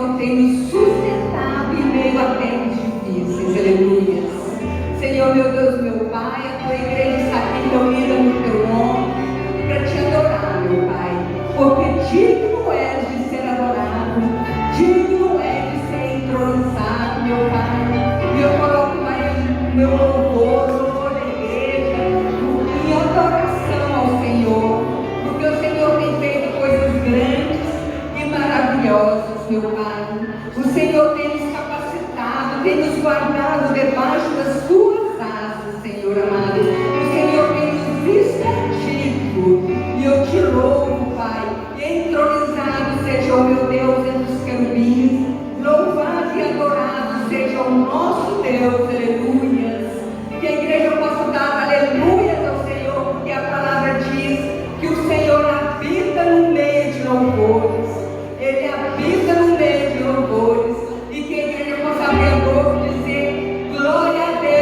Senhor tem nos sustentado em meio a tempos difíceis, aleluia. Senhor, meu Deus, meu Pai, a tua igreja está aqui reunida no teu nome para te adorar, meu Pai, porque digno és de ser adorado, digno és de ser entronizado, meu Pai. E eu coloco mais meu louvor da igreja em adoração ao Senhor, porque o Senhor tem feito coisas grandes e maravilhosas, meu Pai. O Senhor tem nos capacitado, tem nos guardado debaixo das tuas asas, Senhor amado. O Senhor tem nos visto ativo, e eu te louvo, Pai. Entronizado seja o meu Deus entre os querubins, louvado e adorado seja o nosso Deus, aleluias. Que a igreja possa dar aleluias ao Senhor, porque a palavra diz que o Senhor habita no meio de louvores. Ele habita no meio de louvores. E que a igreja possa abrir a boca e dizer glória a Deus.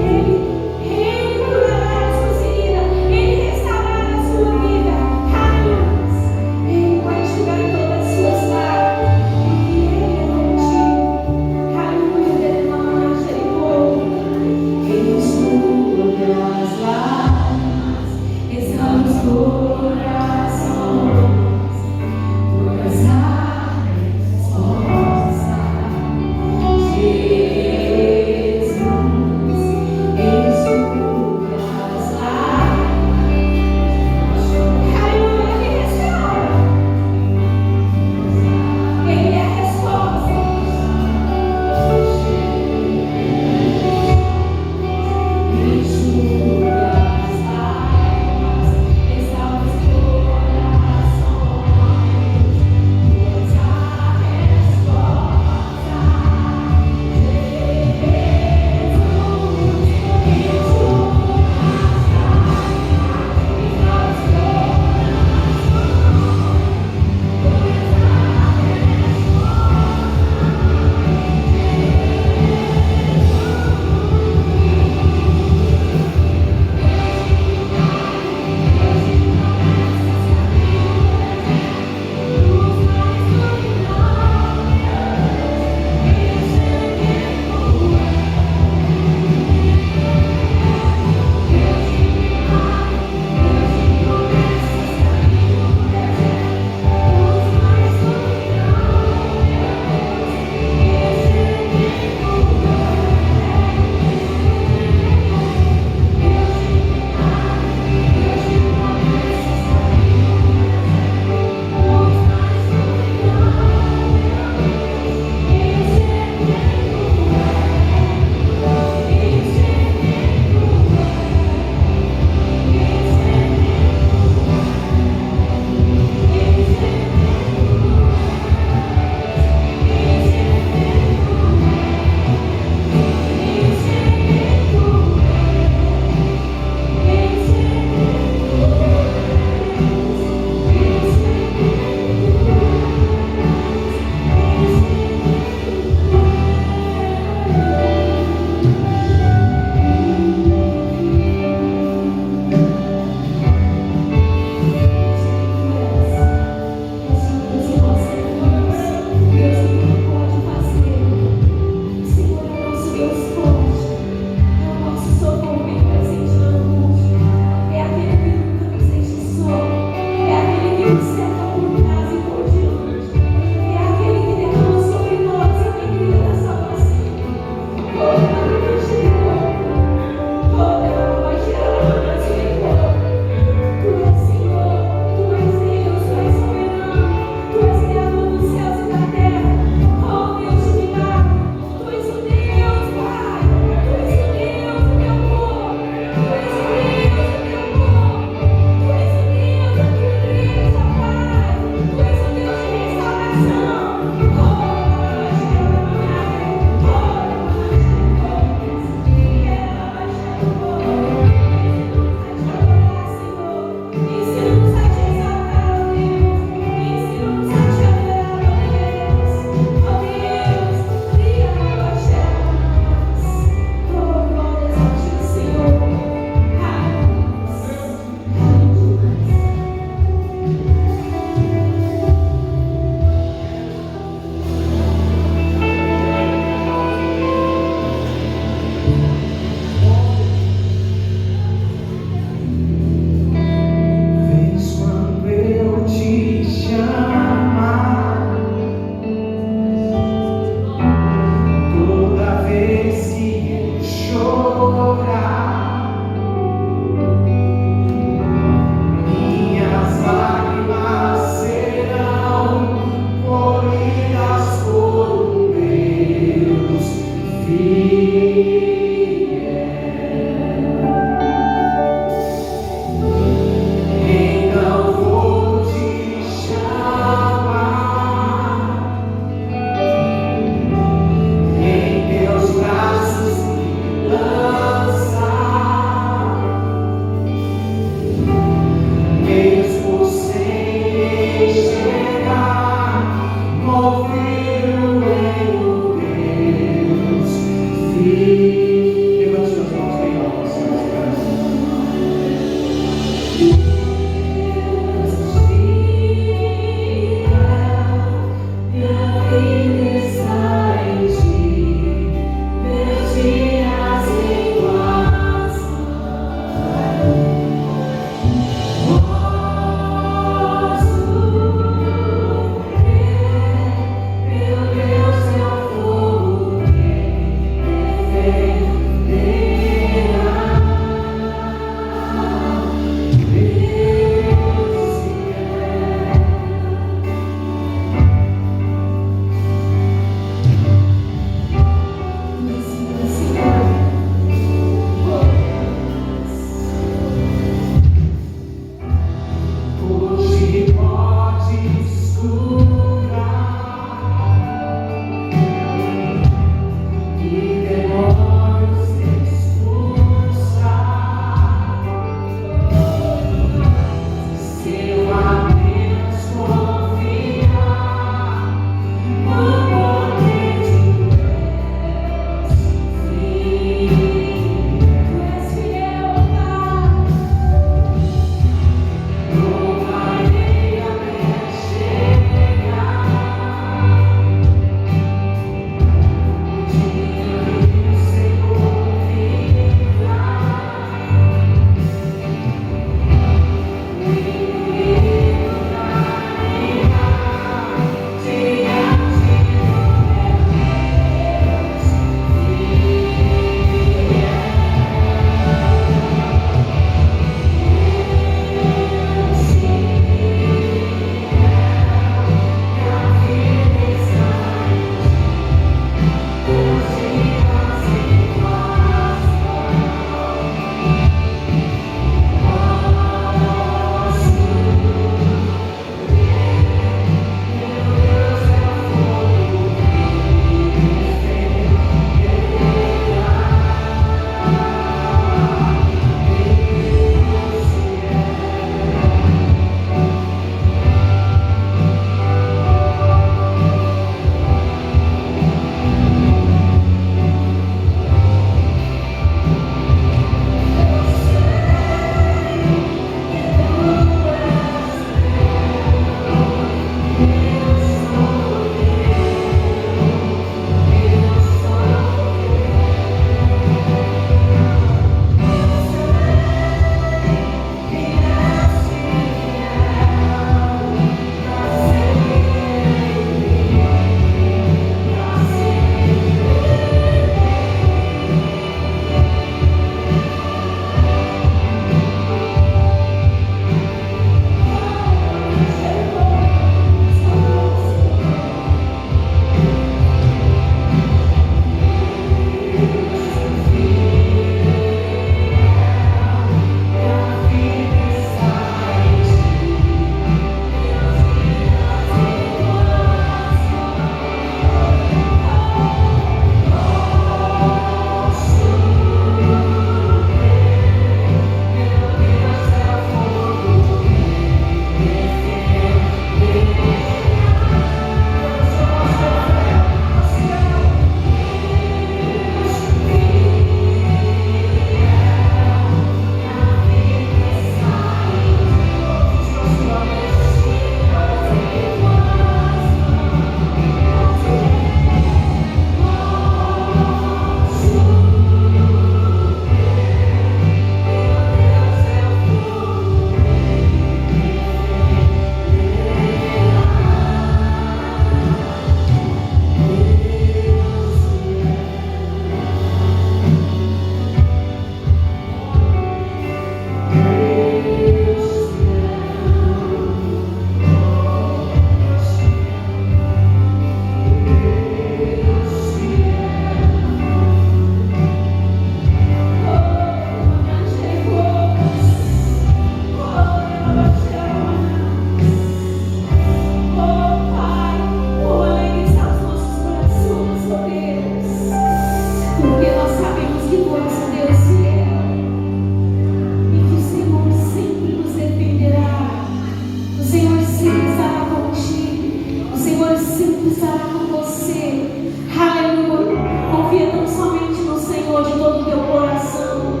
estará com você. Aleluia. Confia tão somente no Senhor de todo o teu coração.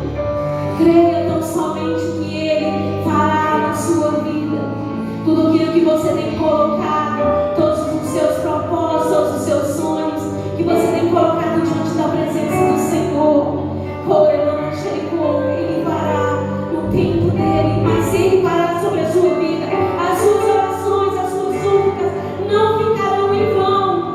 Creia tão somente que Ele fará na sua vida tudo aquilo que você tem colocado, todos os seus propósitos, todos os seus sonhos que você tem colocado diante da presença do Senhor. Ele fará no tempo dele, mas Ele fará sobre a sua vida. As suas orações, as suas súplicas não ficarão em vão.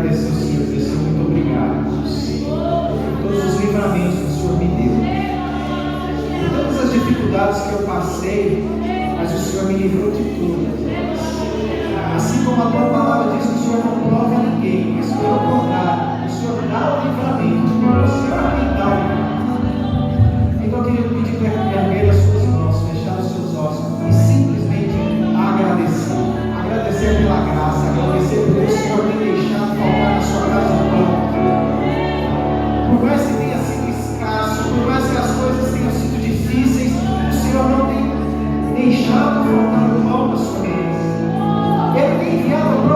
agradecer ao Senhor, dizer: Senhor, muito obrigado por todos os livramentos que o Senhor me deu, por todas as dificuldades que eu passei, mas o Senhor me livrou de todas. Assim como a tua palavra diz que o Senhor não prova ninguém, mas pelo contrário, o Senhor dá o livramento, o Senhor é quem dá o livramento. Então eu queria pedir para erguer as suas mãos, fechar os seus olhos e simplesmente agradecer pela graça, agradecer por o Senhor ter deixado faltar na sua casa um pão. Por mais que tenha sido escasso, por mais que as coisas tenham sido difíceis, o Senhor não tem deixado faltar o pão na sua mesa. Ele tem enviado o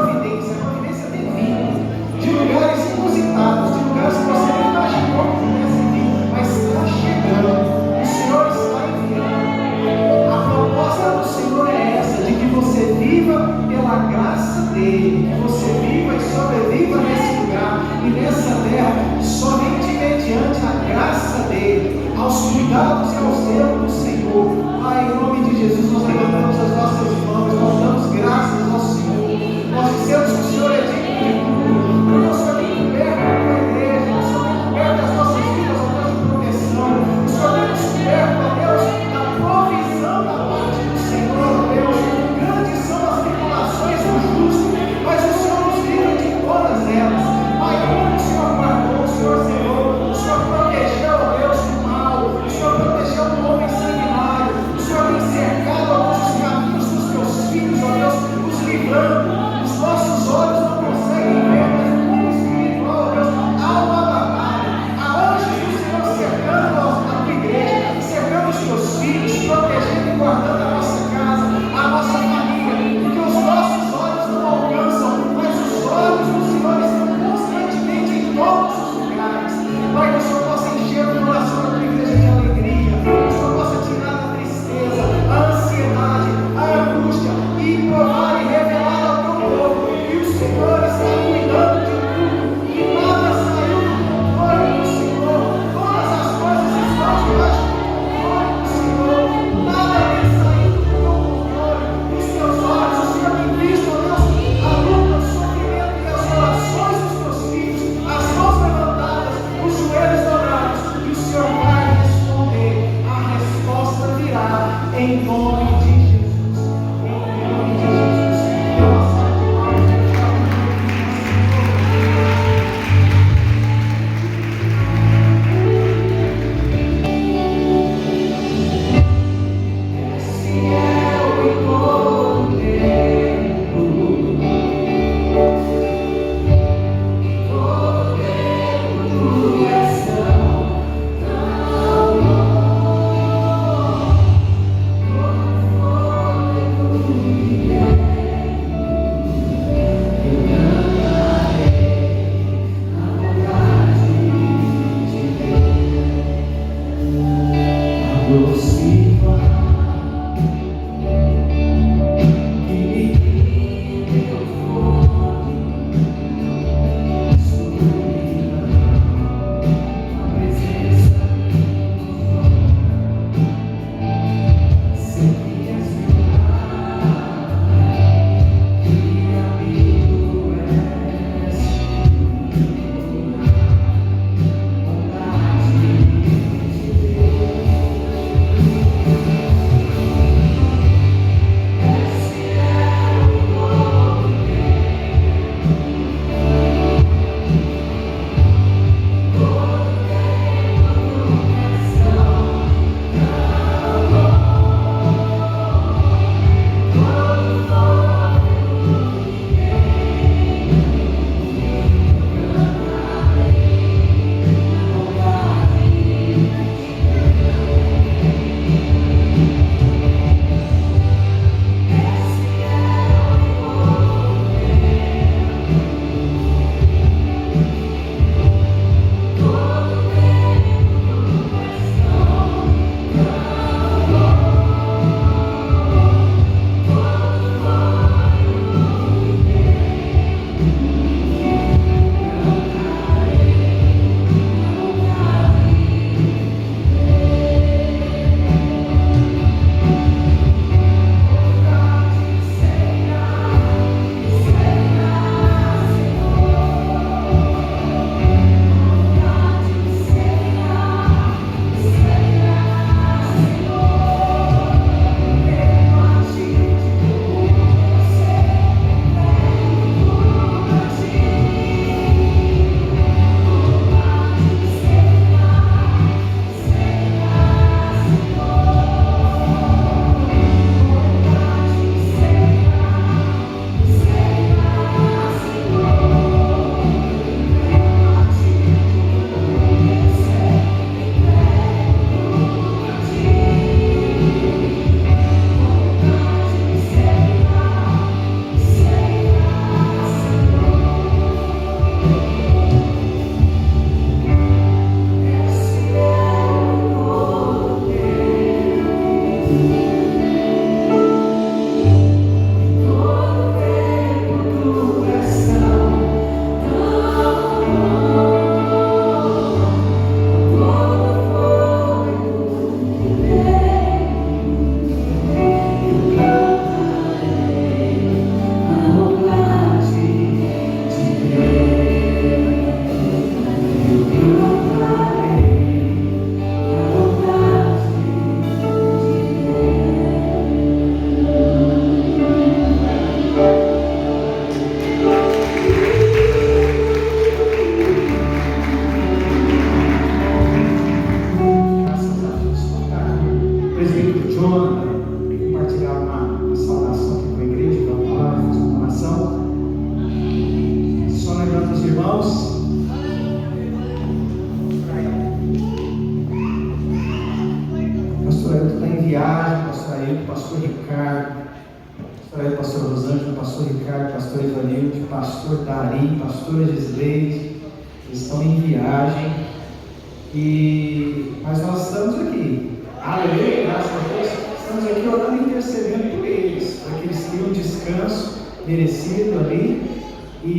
irmãos. Pastor Ailton está em viagem, pastor Ailton, pastor Ricardo, pastor Ailton, pastor Rosângela, pastor Ricardo, pastor Ivanildo, pastor Dari, pastora Gisleide, eles estão em viagem, mas nós estamos aqui, aleluia, graças a Deus, estamos aqui orando e intercedendo por eles, para que eles tenham um descanso merecido ali,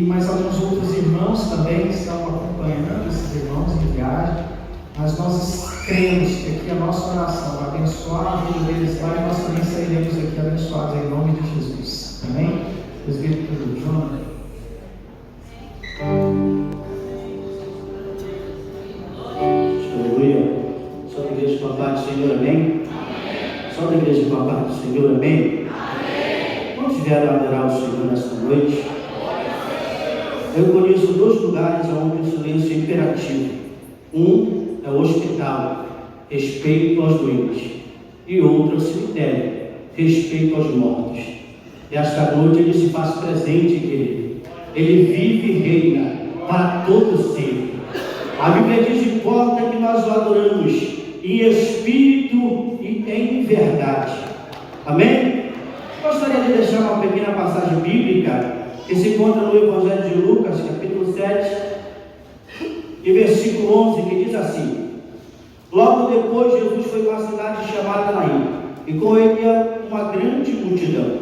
mas alguns outros irmãos também estão acompanhando esses irmãos em viagem. Mas nós cremos que aqui a nossa oração vai abençoar a vida deles lá e nós também sairemos aqui abençoados em nome de Jesus. Amém? Presbítero Jonathan. Aleluia. Só da igreja com a paz do Senhor, amém? Só da igreja com a paz do Senhor, amém? Quantos vieram adorar o Senhor nesta noite? Eu conheço 2 lugares onde o silêncio é imperativo. Um é o hospital, respeito aos doentes, e outro é o cemitério, respeito aos mortos. E esta noite ele se faz presente, querido. Ele vive e reina para todo sempre. A Bíblia diz: importa que nós o adoramos em espírito e em verdade. Amém? Gostaria de deixar uma pequena passagem bíblica que se encontra no Evangelho de Lucas, capítulo 7, e versículo 11, que diz assim: logo depois Jesus foi para uma cidade chamada Naim, e com ele uma grande multidão.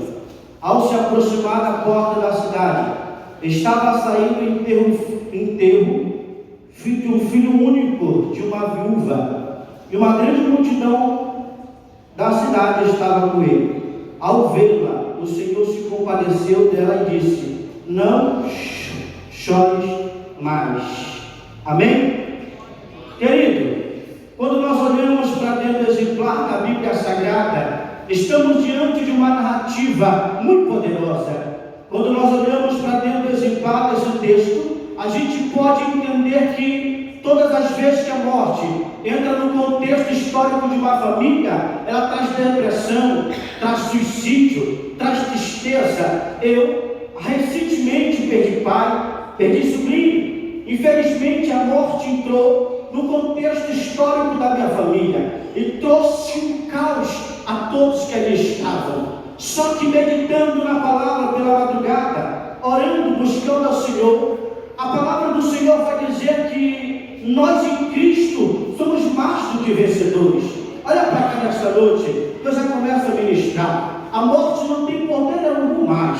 Ao se aproximar da porta da cidade, estava saindo o enterro de um filho único de uma viúva, e uma grande multidão da cidade estava com ele. Ao vê-la, o Senhor se compadeceu dela e disse: não chores mais. Amém? Querido, quando nós olhamos para dentro do exemplar da Bíblia Sagrada, estamos diante de uma narrativa muito poderosa. Quando nós olhamos para dentro do exemplar desse texto, a gente pode entender que todas as vezes que a morte entra no contexto histórico de uma família, ela traz depressão, traz suicídio, traz tristeza. Eu recentemente perdi pai, perdi sobrinho. Infelizmente a morte entrou no contexto histórico da minha família e trouxe um caos a todos que ali estavam. Só que meditando na palavra pela madrugada, orando, buscando ao Senhor, a palavra do Senhor vai dizer que nós em Cristo somos mais do que vencedores. Olha para cá nesta noite, Deus já começa a ministrar. A morte não tem poder algum mais,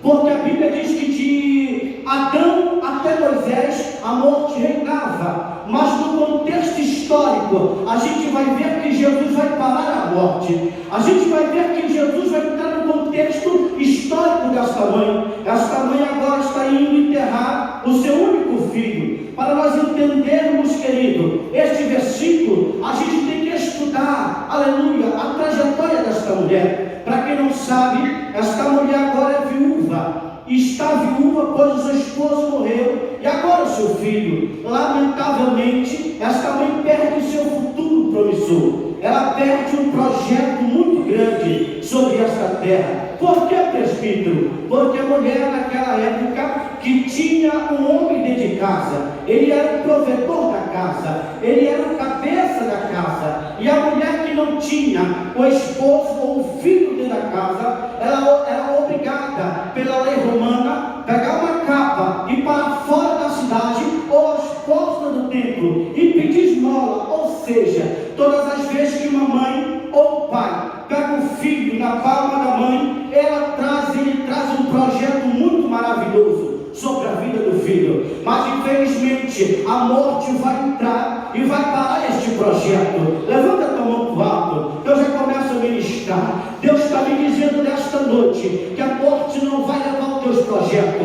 porque a Bíblia diz que de Adão até Moisés a morte reinava, mas no contexto histórico a gente vai ver que Jesus vai parar a morte. A gente vai ver que Jesus vai entrar no contexto histórico desta mãe. Esta mãe agora está indo enterrar o seu único filho. Para nós entendermos, querido, este versículo, a gente tem que estudar, aleluia, a trajetória desta mulher. Para quem não sabe, esta mulher agora é viúva. Está viúva, pois o seu esposo morreu, e agora o seu filho. Lamentavelmente, esta mãe perde o seu futuro promissor. Ela perde um projeto muito grande sobre esta terra. Por que, presbítero? Porque a mulher naquela época que tinha um homem dentro de casa, ele era o provedor da casa, ele era o cabeça da casa, e a mulher que não tinha o esposo ou o filho dentro da casa, ela era obrigada pela lei romana pegar uma capa e ir para fora da cidade ou às portas do templo e pedir esmola. Ou seja, todas as vezes que uma mãe ou um pai pega o filho na palma da mãe, ele traz um projeto muito maravilhoso sobre a vida do filho. Mas infelizmente a morte vai entrar e vai parar este projeto. Levanta a tua mão para o alto. Deus já começa a ministrar. Deus está me dizendo nesta noite que a morte não vai levar os teus projetos.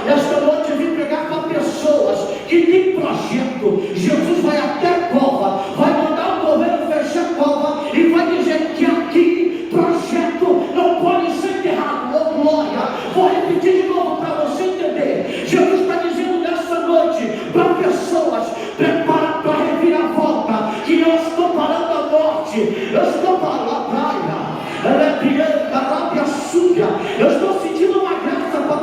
Nesta noite eu vim pregar para pessoas que têm projeto. Jesus vai até a cova, vai mandar o governo fechar a cova e vai dizer que aqui projeto não pode ser enterrado. Oh glória! Vou repetir de novo para você entender. Jesus está dizendo nessa noite para pessoas: prepara para a reviravolta, que eu estou parando a morte, eu estou parando a praia, ela é brilhante, a lábia suja. Eu estou sentindo uma graça para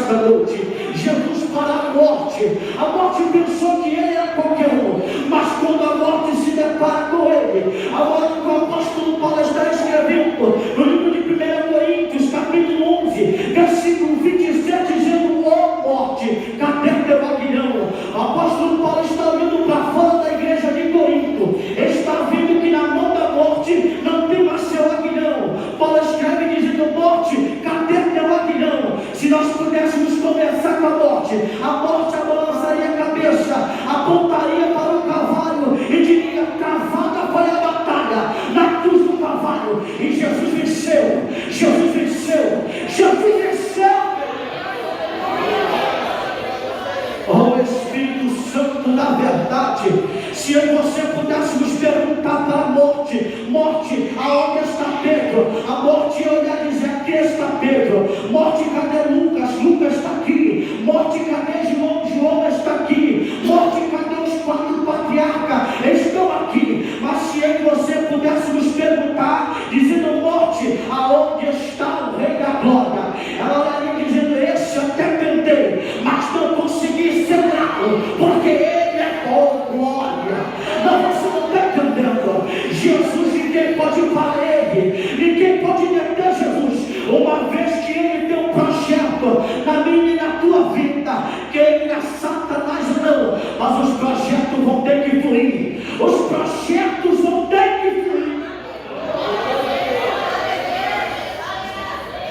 nesta noite. Jesus para a morte pensou que ele era qualquer um, mas quando a morte se depara com ele, agora que o apóstolo Paulo está escrevendo no livro de 1 Coríntios, capítulo 11, versículo 27, dizendo: ó morte, cadê teu aguilhão? O apóstolo Paulo está olhando para fora da igreja de Corinto, está vendo que na mão da morte não tem mais seu aguilhão. Paulo escreve dizendo: morte, cadê teu aguilhão? Se nós pudéssemos conversar com a morte abalançaria a cabeça, apontaria para o cavalo e diria: travada foi a batalha na cruz do cavalo, e Jesus venceu, Jesus venceu, Jesus venceu. Oh Espírito Santo da verdade, se eu e você pudéssemos perguntar para a morte: morte, aonde está Pedro? A morte ia olhar e dizer: aqui está Pedro. Morte, cadê Lucas? Lucas está aqui. Morte, cadê João? João está aqui. Morte, cadê os 4 patriarcas? Estão aqui. Mas se eu e você pudéssemos perguntar, dizendo: morte, aonde está o Rei da Glória? Ela olharia dizendo: esse até tentei, mas não consegui segurá-lo, porque ele é com glória. Não, você não está entendendo. Jesus, ninguém pode parar ele, ninguém pode deter Jesus. Uma vez que ele tem um projeto na minha e na tua vida, que ele é Satanás não, mas os projetos vão ter que fluir. Os projetos vão ter que fluir.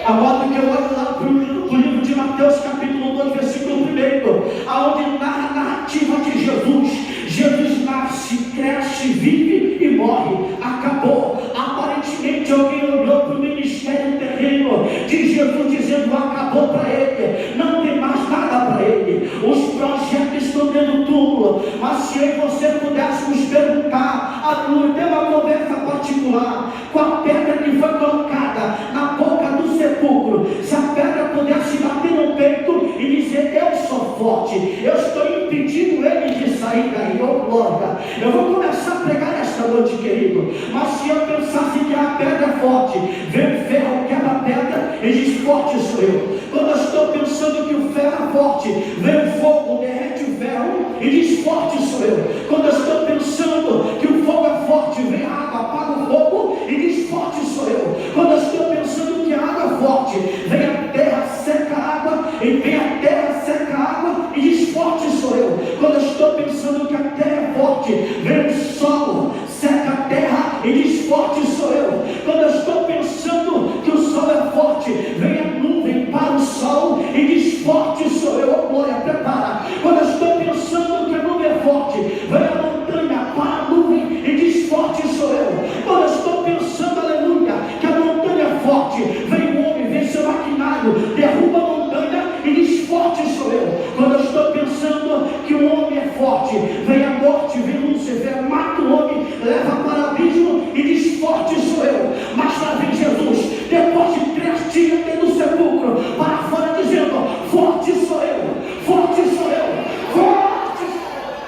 Agora que eu olho lá para o livro de Mateus, capítulo 2, versículo 1, aonde narra a narrativa de Jesus. Jesus nasce, cresce, vive e morre. Acabou. Aparentemente alguém olhou para o ministério terreno de Jesus dizendo: acabou para ele, não tem mais nada para ele, os projetos estão dentro do túmulo. Mas se eu e você pudéssemos perguntar, ter uma conversa particular com a pedra que foi colocada na boca do sepulcro, se a pedra pudesse bater no peito e dizer: eu sou forte, eu estou impedindo ele de sair daí, oh glória. Eu vou começar a pregar esta noite, querido. Mas se eu pensasse que a pedra é forte, vem o ferro, quebra a pedra e diz: forte sou eu. Quando eu estou pensando que o ferro é forte, vem o fogo, derrete o ferro e diz: forte sou eu. Quando eu estou pensando que o fogo é forte, vem a água, apaga o fogo e diz: forte sou eu. Quando eu estou pensando que a água é forte, vem a terra, seca a água, e vem a terra, seca a água e diz: forte sou eu. Quando eu estou pensando que a terra é forte, vem o sol, seca a terra e diz: forte sou eu. Quando eu estou pensando que o sol é forte, vem a nuvem para o sol e diz: forte sou eu. Oh glória, prepara. Quando eu estou pensando que a nuvem é forte, vem a montanha para a nuvem e diz: forte sou eu. Quando eu estou pensando, aleluia, que a montanha é forte, vem o homem, vem seu maquinário, derruba a montanha e diz: forte sou eu. Quando eu estou pensando que o homem é forte, vem a morte, vem Lúcifer, mata o homem, leva para o abismo e diz: forte sou eu. Mas lá vem Jesus, depois de 3 dias dentro do sepulcro, para fora dizendo: forte sou eu, forte sou eu, forte sou eu.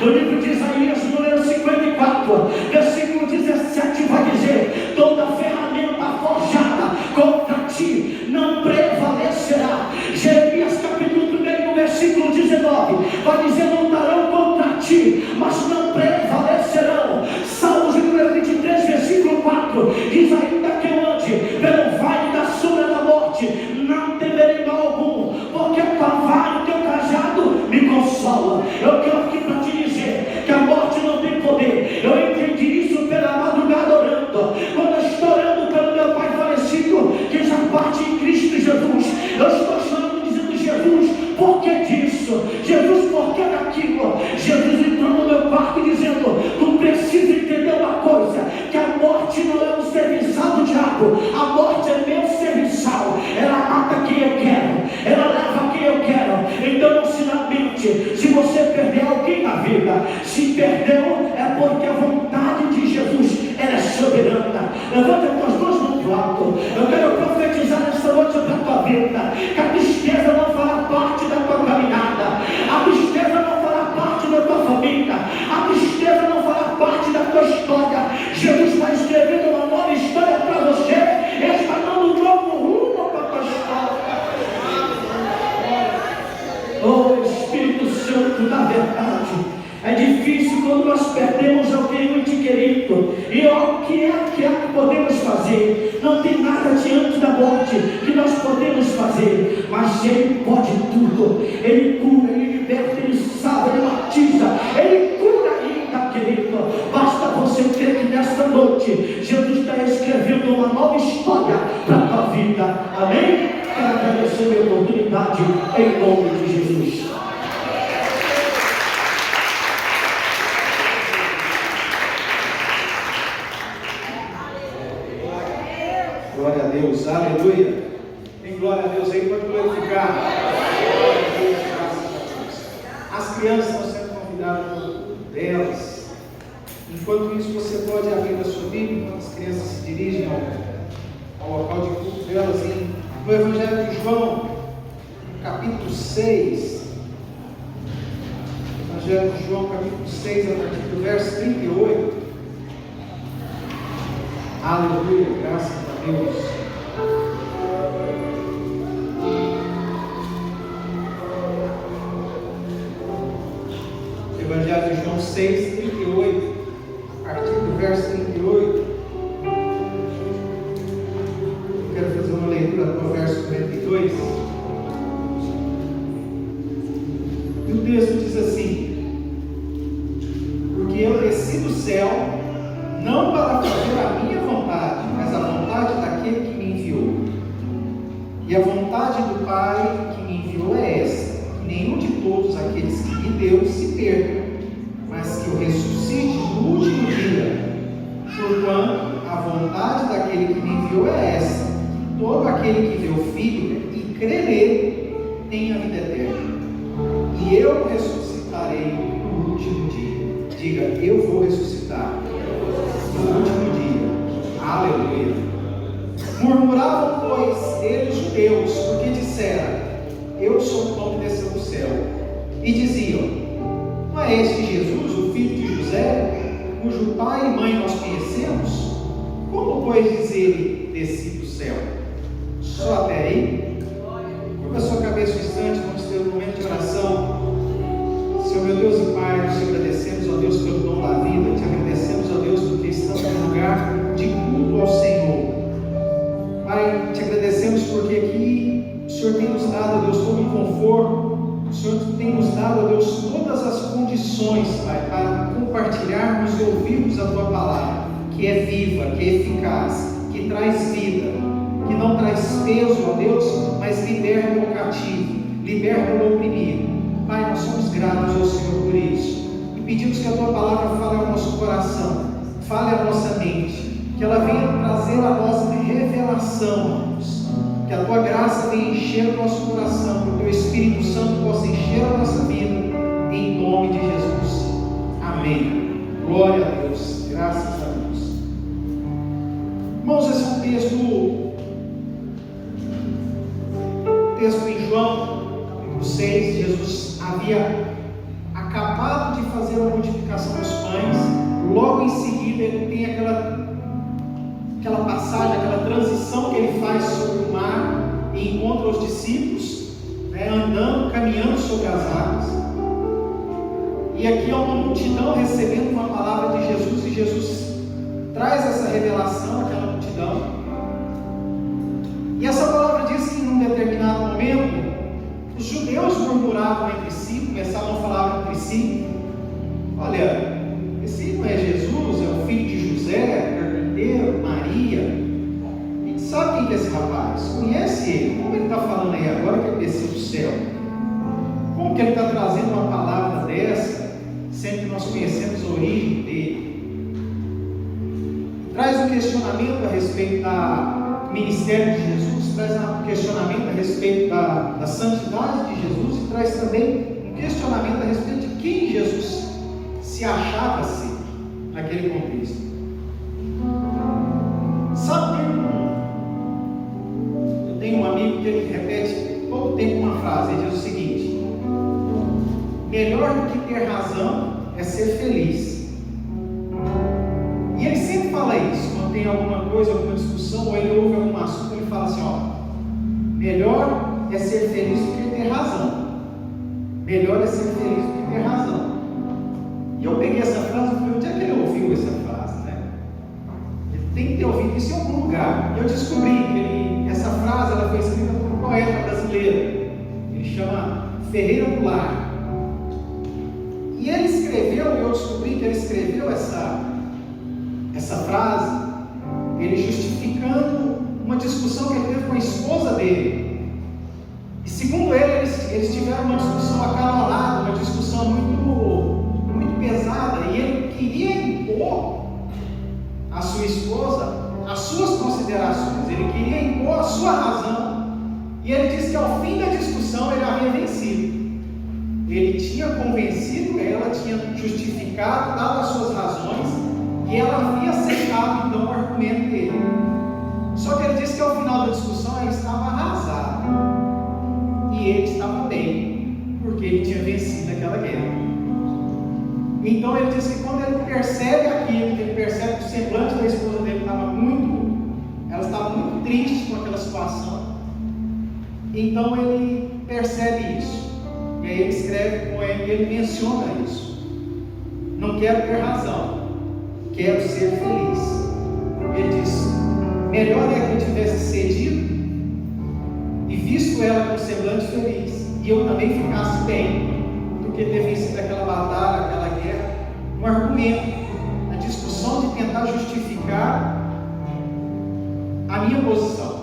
No livro de Isaías, número 54, versículo 17, vai dizer: toda ferramenta forjada contra ti não prevalecerá. Jeremias capítulo 1, versículo 19, vai dizer: lutarão contra ti, mas não prevalecerão. Salmos número 23, versículo 4, diz: ainda que eu ande pelo vale da sombra da morte, não temerei mal algum, porque tua vara e teu cajado me consolam. Eu quero aqui para te dizer que a morte não tem poder. Eu entendi isso pela madrugada orando, quando eu estou orando pelo meu pai falecido, que já parte em Cristo Jesus. Eu estou chorando dizendo: Jesus, por que disso? Jesus, por que daquilo? Jesus entrou no meu quarto dizendo: tu precisa entender uma coisa, que a morte não é um serviçal do diabo, a morte é meu serviçal. Ela mata quem eu quero, ela leva quem eu quero. Então não se lamente se você perder alguém na vida. Se perdeu, é porque a vontade de Jesus, ela é soberana. Levanta as tuas mãos para o alto. Eu quero profetizar nessa noite para a tua vida, que a tristeza não fará parte da tua caminhada, a tristeza não fará parte da tua família, a tristeza não fará parte da tua história. Jesus vai escrever E o que é que podemos fazer? Não tem nada diante da morte que nós podemos fazer, mas Ele pode tudo. Ele cura, Ele liberta, Ele salva, Ele batiza, Ele cura ainda, querido. Basta você crer que nesta noite Jesus está escrevendo uma nova história para a tua vida. Amém? Quero agradecer a oportunidade em nome de Jesus. Glória a Deus, aleluia. Tem glória a Deus aí, pode glorificar. As crianças estão sendo convidadas por delas. Enquanto isso, você pode abrir a sua Bíblia, enquanto as crianças se dirigem ao local de culto delas, no Evangelho de João, capítulo 6. Evangelho de João, capítulo 6, a partir do verso 38. Aleluia, graças a Deus. Evangelho de João 6, 38, a partir do verso 38. Eu quero fazer uma leitura do verso 42. E o texto diz assim: porque eu desci do céu, não para fazer a minha vontade, mas a vontade daquele que me enviou. E a vontade do Pai que me enviou é esta: que nenhum de todos aqueles que me deu se perca, mas que eu ressuscite no último dia. Porquanto a vontade daquele que me enviou é esta: que todo aquele que vê o Filho e crê nele tenha a vida eterna. E eu ressuscitarei no último dia. Diga: eu vou ressuscitar no último dia. Aleluia. Murmuravam, pois, eles judeus, porque disseram: eu sou o pão que desceu do céu. E diziam: não é este Jesus, o filho de José, cujo pai e mãe nós conhecemos? Como, pois, diz ele: desci do céu? Só até aí? Curva a sua cabeça um instante, vamos ter um momento de oração. Senhor, meu Deus e Pai, nós te agradecemos, ó Deus, pelo dom da vida, te agradecemos, ó Deus, porque estamos em lugar de culto ao Senhor. Pai, te agradecemos porque aqui o Senhor tem nos dado, ó Deus, todo o conforto, o Senhor tem nos dado, ó Deus, todas as condições, Pai, para compartilharmos e ouvirmos a Tua palavra, que é viva, que é eficaz, que traz vida, que não traz peso, ó Deus, mas liberta o cativo, liberta o oprimido. Pai, nós somos gratos ao Senhor por isso e pedimos que a Tua palavra fale ao nosso coração, fale à nossa mente, que ela venha trazer a nós revelação, Deus. Que a Tua graça venha encher o nosso coração, que o Teu Espírito Santo possa encher a nossa vida, em nome de Jesus. Amém. Glória a Deus, graças a Deus. Irmãos, esse é um texto em João 6, Jesus havia acabado de fazer a multiplicação dos pães. Logo em seguida ele tem aquela passagem, aquela transição que ele faz sobre o mar e encontra os discípulos, andando, caminhando sobre as águas. E aqui há uma multidão recebendo uma palavra de Jesus, e Jesus traz essa revelação àquela multidão. E essa palavra diz que em um determinado momento os judeus murmuravam entre si, começavam a falar entre si: olha, esse não é Jesus, é o filho de José, carpinteiro, Maria. A gente sabe quem é esse rapaz, conhece ele. Como ele está falando aí agora que ele desceu do céu? Como que ele está trazendo uma palavra dessa, sendo que nós conhecemos a origem dele? Traz um questionamento a respeito do ministério de Jesus, traz um questionamento a respeito da santidade de Jesus, e traz também um questionamento a respeito de quem Jesus se achava ser naquele contexto. Sabe, eu tenho um amigo que ele repete todo tempo uma frase. Ele diz o seguinte: melhor do que ter razão é ser feliz. E ele sempre fala isso quando tem alguma coisa, alguma discussão, ou ele ouve algum assunto. Ele fala assim: melhor é ser feliz do que ter razão. Melhor é ser feliz do que ter razão. E eu peguei essa frase e falei: onde é que ele ouviu essa frase, né? tem que ter ouvido isso em algum lugar. E eu descobri que essa frase ela foi escrita por um poeta brasileiro. Ele chama Ferreira Goulart. E ele escreveu, eu descobri que ele escreveu essa frase, ele justificando uma discussão que ele teve com a esposa dele. E segundo ele, eles tiveram uma discussão acalorada, uma discussão muito pesada, e ele queria impor à sua esposa as suas considerações, ele queria impor a sua razão, e ele disse que ao fim da discussão ele havia vencido. Ele tinha convencido ela, tinha justificado, dado as suas razões, e ela havia aceitado então o argumento dele. Só que ele disse que ao final da discussão ela estava arrasada, e ele estava bem, porque ele tinha vencido aquela guerra. Então ele disse que quando ele percebe aquilo, que ele percebe que o semblante da esposa dele ela estava muito triste com aquela situação, então ele percebe isso. E aí ele escreve um poema e ele menciona isso. Não quero ter razão, quero ser feliz. Ele diz: melhor é que eu tivesse cedido e visto ela com semblante feliz, e eu também ficasse bem, do que ter vencido aquela batalha, aquela guerra, no argumento, na discussão de tentar justificar a minha posição.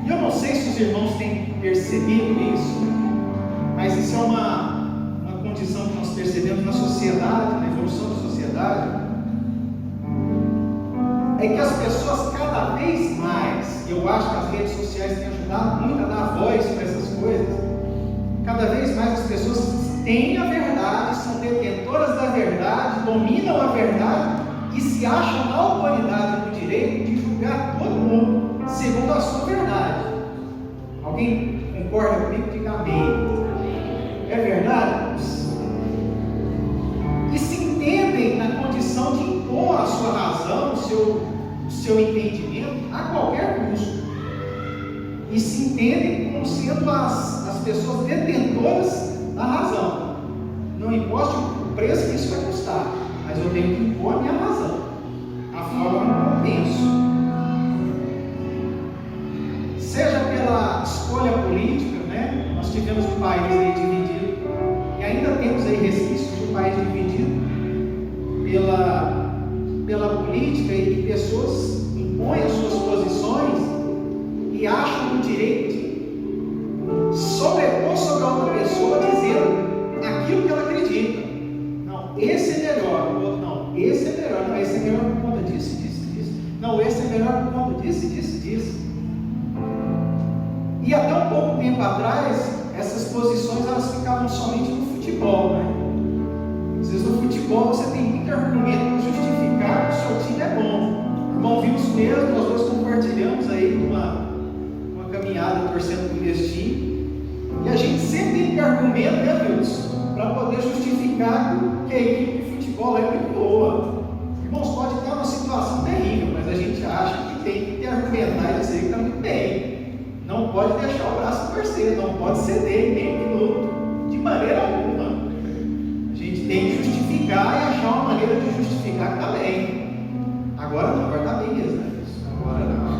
E eu não sei se os irmãos têm percebido isso, mas isso é uma condição que nós percebemos na sociedade, na evolução da sociedade, é que as pessoas cada vez mais, eu acho que as redes sociais têm ajudado muito a dar voz para essas coisas, cada vez mais as pessoas têm a verdade, são detentoras da verdade, dominam a verdade e se acham na autoridade do direito de julgar todo mundo segundo a sua verdade. Alguém concorda comigo? Diga amém. É verdade? E se entendem na condição de impor a sua razão, o seu entendimento a qualquer custo. E se entendem como sendo as pessoas detentoras da razão. Não importa o preço que isso vai custar, mas eu tenho que impor a minha razão, a forma como eu penso. Seja pela escolha política, né? Nós tivemos um país aí dividido, e ainda temos aí resquícios de um país dividido pela política, e que pessoas impõem as suas posições e acham o direito de sobrepor sobre a outra pessoa, dizendo aquilo que ela acredita. Não, esse é melhor, o outro não, esse é melhor, não, esse é melhor por conta disso, disso, disso. Não, esse é melhor por conta disso, disso, disso. E até um pouco tempo atrás, essas posições elas ficavam somente no futebol, né? Às vezes no futebol você tem muito argumento para justificar que o seu time é bom. O irmão Wilson mesmo, nós dois compartilhamos aí uma caminhada torcendo por esse time. E a gente sempre tem argumento, né, Wilson, para poder justificar que a equipe de futebol é muito boa. Irmãos, pode estar uma situação terrível, mas a gente acha que tem que argumentar e dizer que está muito bem. Não pode deixar o braço torcer, não pode ceder nem um minuto, de maneira alguma. A gente tem que justificar e achar uma maneira de justificar que está bem. Agora não, agora está bem mesmo, né? Agora não.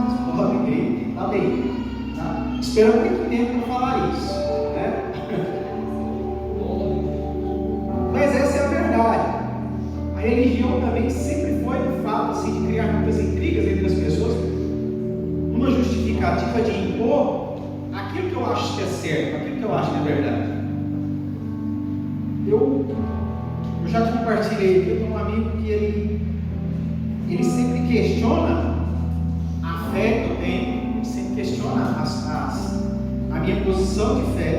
Vocês podem ver que está bem. Tá? Espero muito tempo para falar isso, né? Mas essa é a verdade. A religião também sempre foi um fato assim, de criar muitas intrigas entre as pessoas, uma justificativa de impor aquilo que eu acho que é certo, aquilo que eu acho que é verdade. Eu já compartilhei aqui com um amigo que ele sempre questiona a fé que eu tenho, ele sempre questiona a minha posição de fé.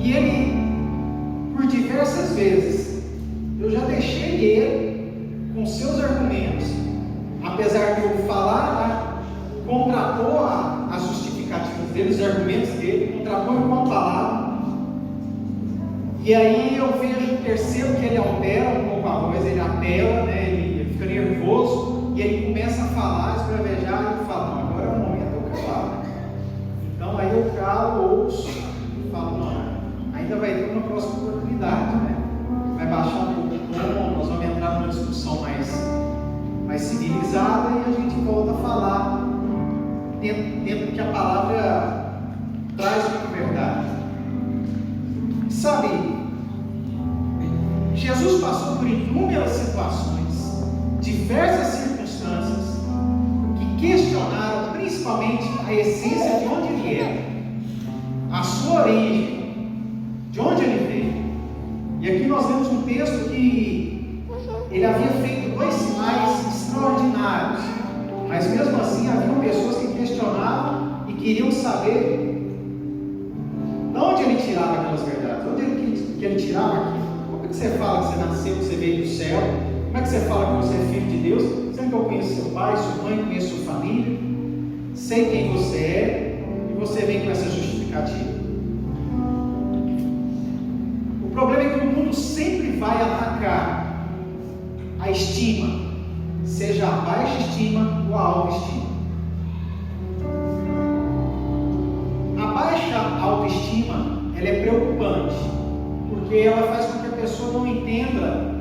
E ele, por diversas vezes, eu já deixei ele com seus argumentos, apesar de eu falar, contrapor as justificativas dele, os argumentos dele, contrapor com a palavra. E aí eu percebo que ele altera um pouco a voz, ele apela, né, ele fica nervoso, e ele começa a falar, esbravejar, e eu falo, não, agora é o momento de eu calar. Então aí eu calo, ouço, e falo, não, ainda vai ter uma próxima oportunidade, né? Vai dentro do que a palavra traz como verdade. Sabe, Jesus passou por inúmeras situações, diversas circunstâncias, que questionaram principalmente a essência de onde ele era, a sua origem, de onde ele veio. E aqui nós vemos um texto que ele havia feito 2 sinais extraordinários, mas mesmo assim haviam pessoas que questionavam e queriam saber de onde ele tirava aquelas verdades, de onde ele tirava aquilo. Como é que você fala que você nasceu, que você veio do céu? Como é que você fala que você é filho de Deus? Sendo que eu conheço seu pai, sua mãe, conheço sua família, sei quem você é, e você vem com essa justificativa. O problema é que o mundo sempre vai atacar a estima, seja a baixa estima ou a alta estima. A baixa autoestima, ela é preocupante, porque ela faz com que a pessoa não entenda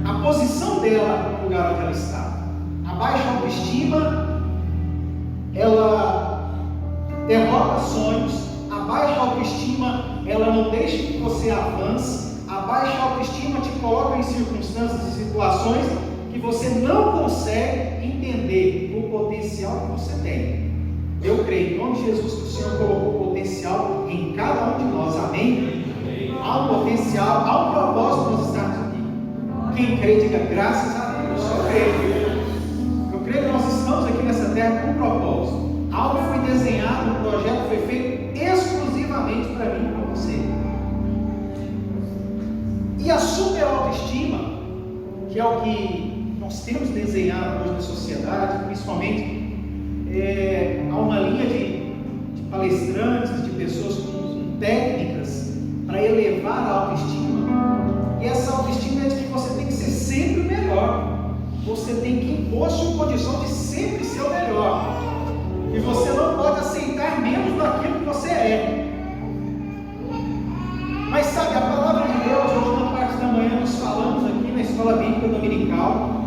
a posição dela no lugar onde ela está. A baixa autoestima, ela derrota sonhos. A baixa autoestima, ela não deixa que você avance. A baixa autoestima te coloca em circunstâncias e situações que você não consegue entender o potencial que você tem. Eu creio, em nome de Jesus, que o Senhor colocou potencial em cada um de nós, amém? Há um potencial, há um propósito nós estarmos aqui. Quem crê, diga graças a Deus. Eu creio que nós estamos aqui nessa terra com um propósito. Algo foi desenhado, um projeto foi feito exclusivamente para mim e para você. E a super autoestima, que é o que nós temos desenhado hoje na sociedade, principalmente há uma linha de palestrantes, de pessoas com técnicas para elevar a autoestima. E essa autoestima é de que você tem que ser sempre o melhor. Você tem que impor-se uma condição de sempre ser o melhor. E você não pode aceitar menos daquilo que você é. Mas sabe, a palavra de Deus, hoje na parte da manhã nós falamos aqui na escola bíblica dominical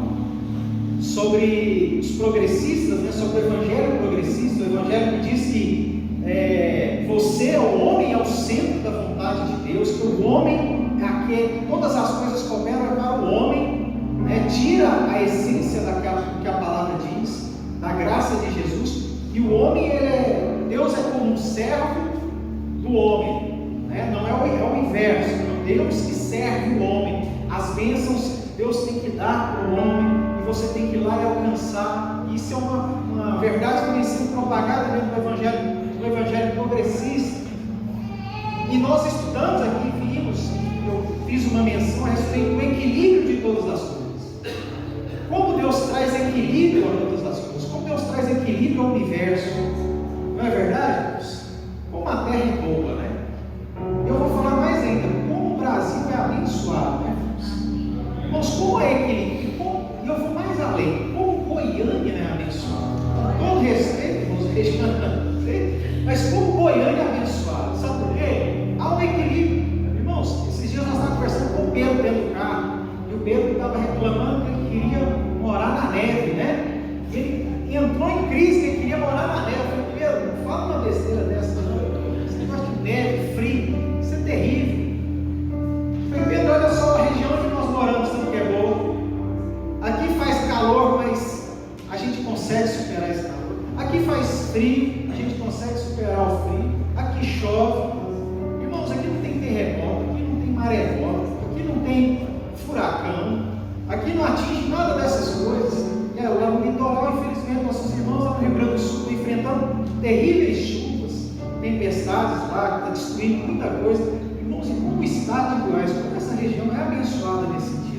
sobre os progressistas, né, sobre o evangelho progressista, o evangelho que diz que você, o homem, é o centro da vontade de Deus, que o homem é aquele, todas as coisas cooperam para o homem, né, tira a essência daquela que a palavra diz, da graça de Jesus, e o homem, Deus é como um servo do homem, né, não é o inverso, Deus que serve o homem, as bênçãos Deus tem que dar para o homem, e você tem que ir lá e alcançar. Isso é uma verdade que vem sendo propagada dentro do evangelho progressista. E nós estudamos aqui, eu fiz uma menção a respeito do equilíbrio de todas as coisas. Como Deus traz equilíbrio a todas as coisas, como Deus traz equilíbrio ao universo. Não é verdade, irmãos? Como a terra é boa, né? Eu vou falar mais ainda, como o Brasil é abençoado, né, irmãos? Irmãos, como é equilíbrio? E eu vou mais além, como Goiânia é abençoado. Com todo respeito, irmãos, mas como Goiânia é abençoado, sabe por quê? Há um equilíbrio. Irmãos, esses dias nós estávamos conversando com o Pedro dentro do carro, e o Pedro estava reclamando que ele queria morar na neve, né? E ele entrou em crise que ele queria morar na neve. Eu falei, Pedro, não fala uma besteira dessa, não. Esse negócio de neve, frio, isso é terrível. Eu falei, Pedro, olha só a região onde nós moramos, sabe que é boa? Aqui faz calor, mas a gente consegue superar esse calor. Aqui faz frio, a gente consegue superar o frio. Aqui chove. Irmãos, aqui não tem terremoto, aqui não tem maremoto, aqui não tem furacão, aqui não atinge nada dessas coisas. Lá no litoral, infelizmente, nossos irmãos lá no Rio Grande do Sul estão enfrentando terríveis chuvas, tempestades lá, que está destruindo muita coisa. Irmãos, e como o estado de Goiás, como essa região é abençoada nesse sentido.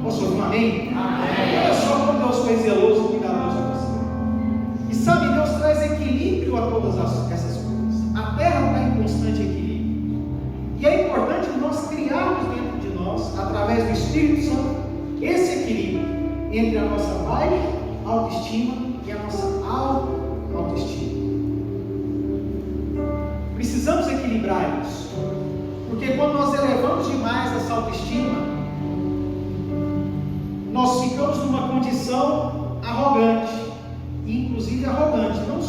Posso ouvir um amém? Amém. Olha só como Deus foi zeloso e cuidadoso com você. E sabe, Deus traz equilíbrio a todas essas coisas. A terra está em constante equilíbrio. E é importante nós criarmos dentro de nós, através do Espírito Santo, esse equilíbrio entre a nossa baixa autoestima e a nossa alta autoestima. Precisamos equilibrar isso. Porque quando nós elevamos demais essa autoestima, nós ficamos numa condição arrogante, inclusive arrogante, não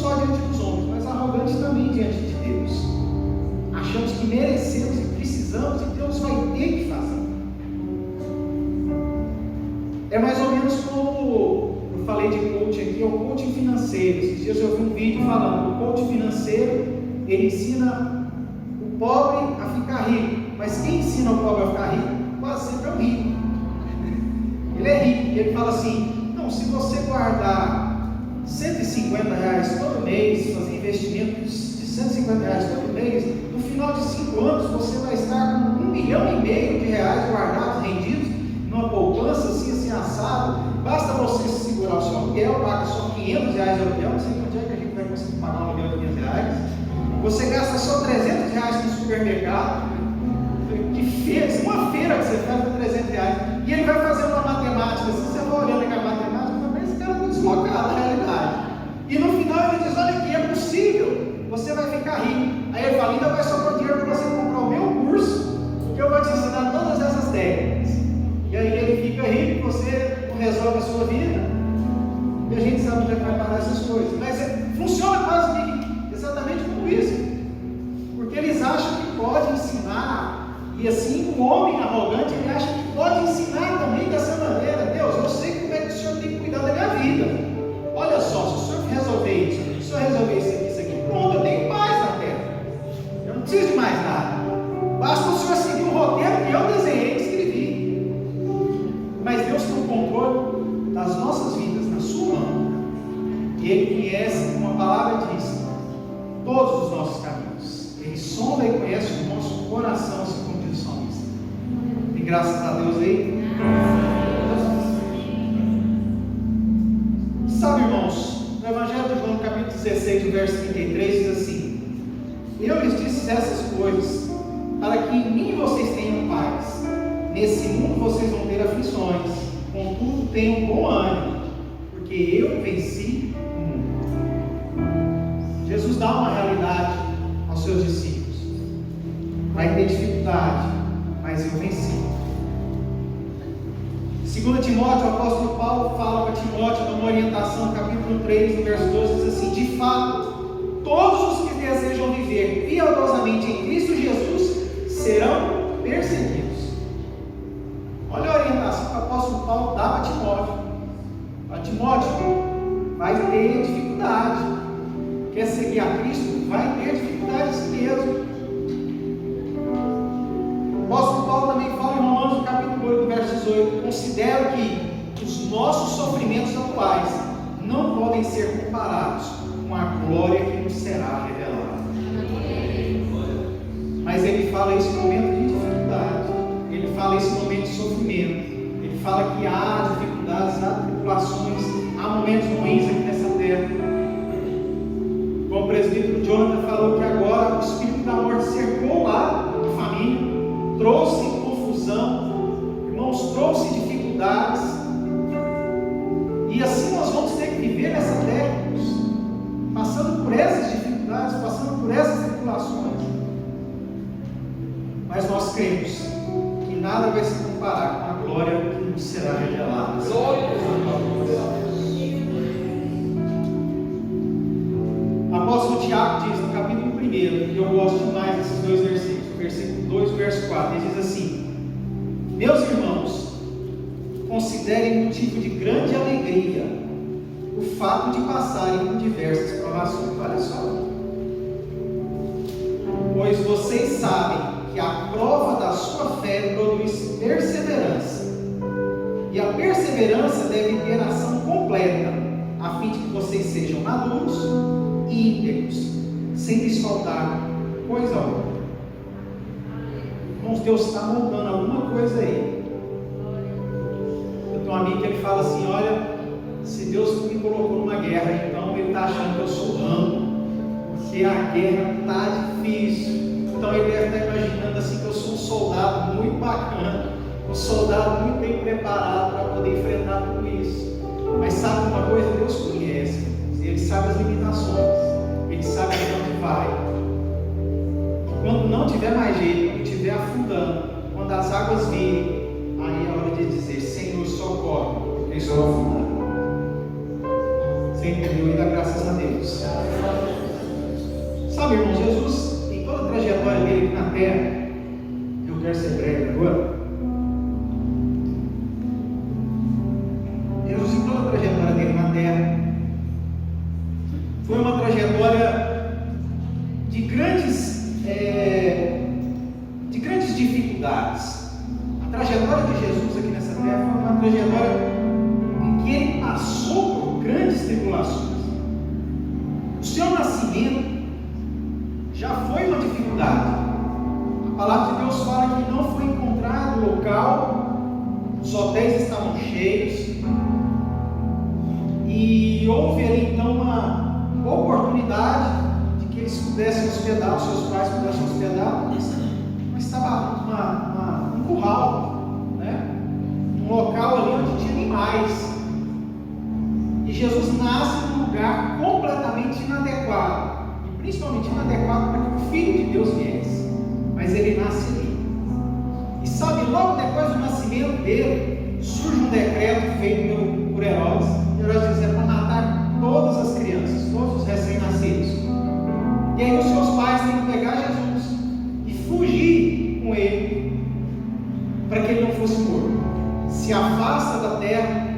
É mais ou menos como eu falei de coaching aqui, é o coaching financeiro. Esses dias eu vi um vídeo falando, o coaching financeiro, ele ensina o pobre a ficar rico, mas quem ensina o pobre a ficar rico, quase sempre é o rico. Ele é rico, e ele fala assim, não, se você guardar R$150 todo mês, fazer investimentos de R$150 todo mês, no final de 5 anos você vai estar com R$1,5 milhão guardados, rendidos, numa poupança assim assado. Basta você segurar o seu aluguel, paga só R$500 de aluguel, não sei quanto é que a gente vai conseguir pagar um aluguel de R$500. Você gasta só R$300 no supermercado, que feira, uma feira que você faz por R$300, e ele vai fazer uma matemática, se você vai olhando aquela matemática, esse cara está deslocado da realidade. E no final ele diz, olha aqui, é possível, você vai ficar rico. Aí ele fala, ainda vai sobrar dinheiro para você comprar o meu curso, que eu vou te ensinar todas essas técnicas. E aí ele fica rico, você não resolve a sua vida, e a gente sabe onde é que vai parar essas coisas. Mas funciona quase que exatamente como isso, porque eles acham que pode ensinar, e assim o homem arrogante, ele acha que pode ensinar também dessa maneira. Deus, eu sei como é que o Senhor tem que cuidar da minha vida. Olha só, se o Senhor resolver isso, se o Senhor resolver isso aqui, pronto, eu tenho paz na terra. Eu não preciso de mais nada. Basta o Senhor seguir o roteiro que eu desenhei e escrevi. Mas Deus tem o controle das nossas vidas na sua mão. E Ele conhece, como a palavra diz, todos os nossos caminhos. Ele sonda e conhece o nosso coração, assim como diz o salmista. E graças a Deus aí. Sabe, irmãos, no Evangelho de João, capítulo 16, verso 33, diz assim: eu lhes disse essas coisas para que em mim vocês tenham paz. Nesse mundo vocês vão ter aflições, contudo tenham bom ânimo, porque eu venci o mundo. Jesus dá uma realidade aos seus discípulos. Vai ter dificuldade, mas eu venci. 2 Timóteo, o apóstolo Paulo fala para Timóteo, numa orientação, capítulo 3, no verso 12, diz assim: de fato, todos os que desejam viver piedosamente em Cristo Jesus serão perseguidos. Olha a orientação que o apóstolo Paulo dá para Timóteo. Para Timóteo, vai ter dificuldade. Quer seguir a Cristo? Vai ter dificuldades mesmo. O apóstolo Paulo também fala em Romanos, capítulo 8, verso 18: considero que os nossos sofrimentos atuais não podem ser comparados com a glória que nos será revelada. Mas ele fala isso no momento de dificuldade, ele fala isso no momento de sofrimento, ele fala que há dificuldades, há tribulações, há momentos ruins aqui nessa terra. Como o presbítero Jonathan falou que agora o espírito da morte cercou lá a família, trouxe confusão, irmãos, trouxe dificuldades, e assim nós vamos ter que viver nessa terra, passando por essas dificuldades, passando por essas tribulações. Mas nós cremos que nada vai se comparar com a glória que nos será revelada. O apóstolo Tiago diz no capítulo 1, e eu gosto demais desses dois versículos, versículo 2 e verso 4, ele diz assim: meus irmãos, considerem motivo de grande alegria o fato de passarem por diversas provações. Olha só, pois vocês sabem que a prova da sua fé produz perseverança, e a perseverança deve ter ação completa, a fim de que vocês sejam maduros e íntegros, sem lhes faltar coisa alguma. Irmãos, Deus está montando alguma coisa aí. Eu tenho um amigo que ele fala assim: olha, se Deus me colocou numa guerra, então ele está achando que eu sou Rambo, porque a guerra está difícil. Então ele deve estar imaginando assim que eu sou um soldado muito bacana, um soldado muito bem preparado para poder enfrentar tudo isso. Mas sabe uma coisa? Deus conhece, Ele sabe as limitações, Ele sabe até onde vai. E quando não tiver mais jeito, quando estiver afundando, quando as águas virem, aí é hora de dizer: Senhor, socorre, porque eu estou afundando. Você entendeu? E dá graças a Deus. Sabe, irmão, Jesus, em toda a trajetória dele aqui na terra, eu quero ser breve agora. trajetória de Jesus aqui nessa terra foi uma trajetória em que ele passou por grandes tribulações. O seu nascimento já foi uma dificuldade. A palavra de Deus fala que não foi encontrado local, os hotéis estavam cheios, e houve ali então uma oportunidade de que eles pudessem hospedar, os seus pais pudessem hospedar, mas estava um curral, né? Um local ali onde tinha animais. E Jesus nasce num lugar completamente inadequado, e principalmente inadequado para que o Filho de Deus viesse. Mas ele nasce ali. E sabe, logo depois do nascimento dele, surge um decreto feito por Herodes. Herodes diz: é para matar todas as crianças, todos os recém-nascidos. E aí os seus pais têm que pegar Jesus e fugir com ele, para que ele não fosse morto. Se afasta da terra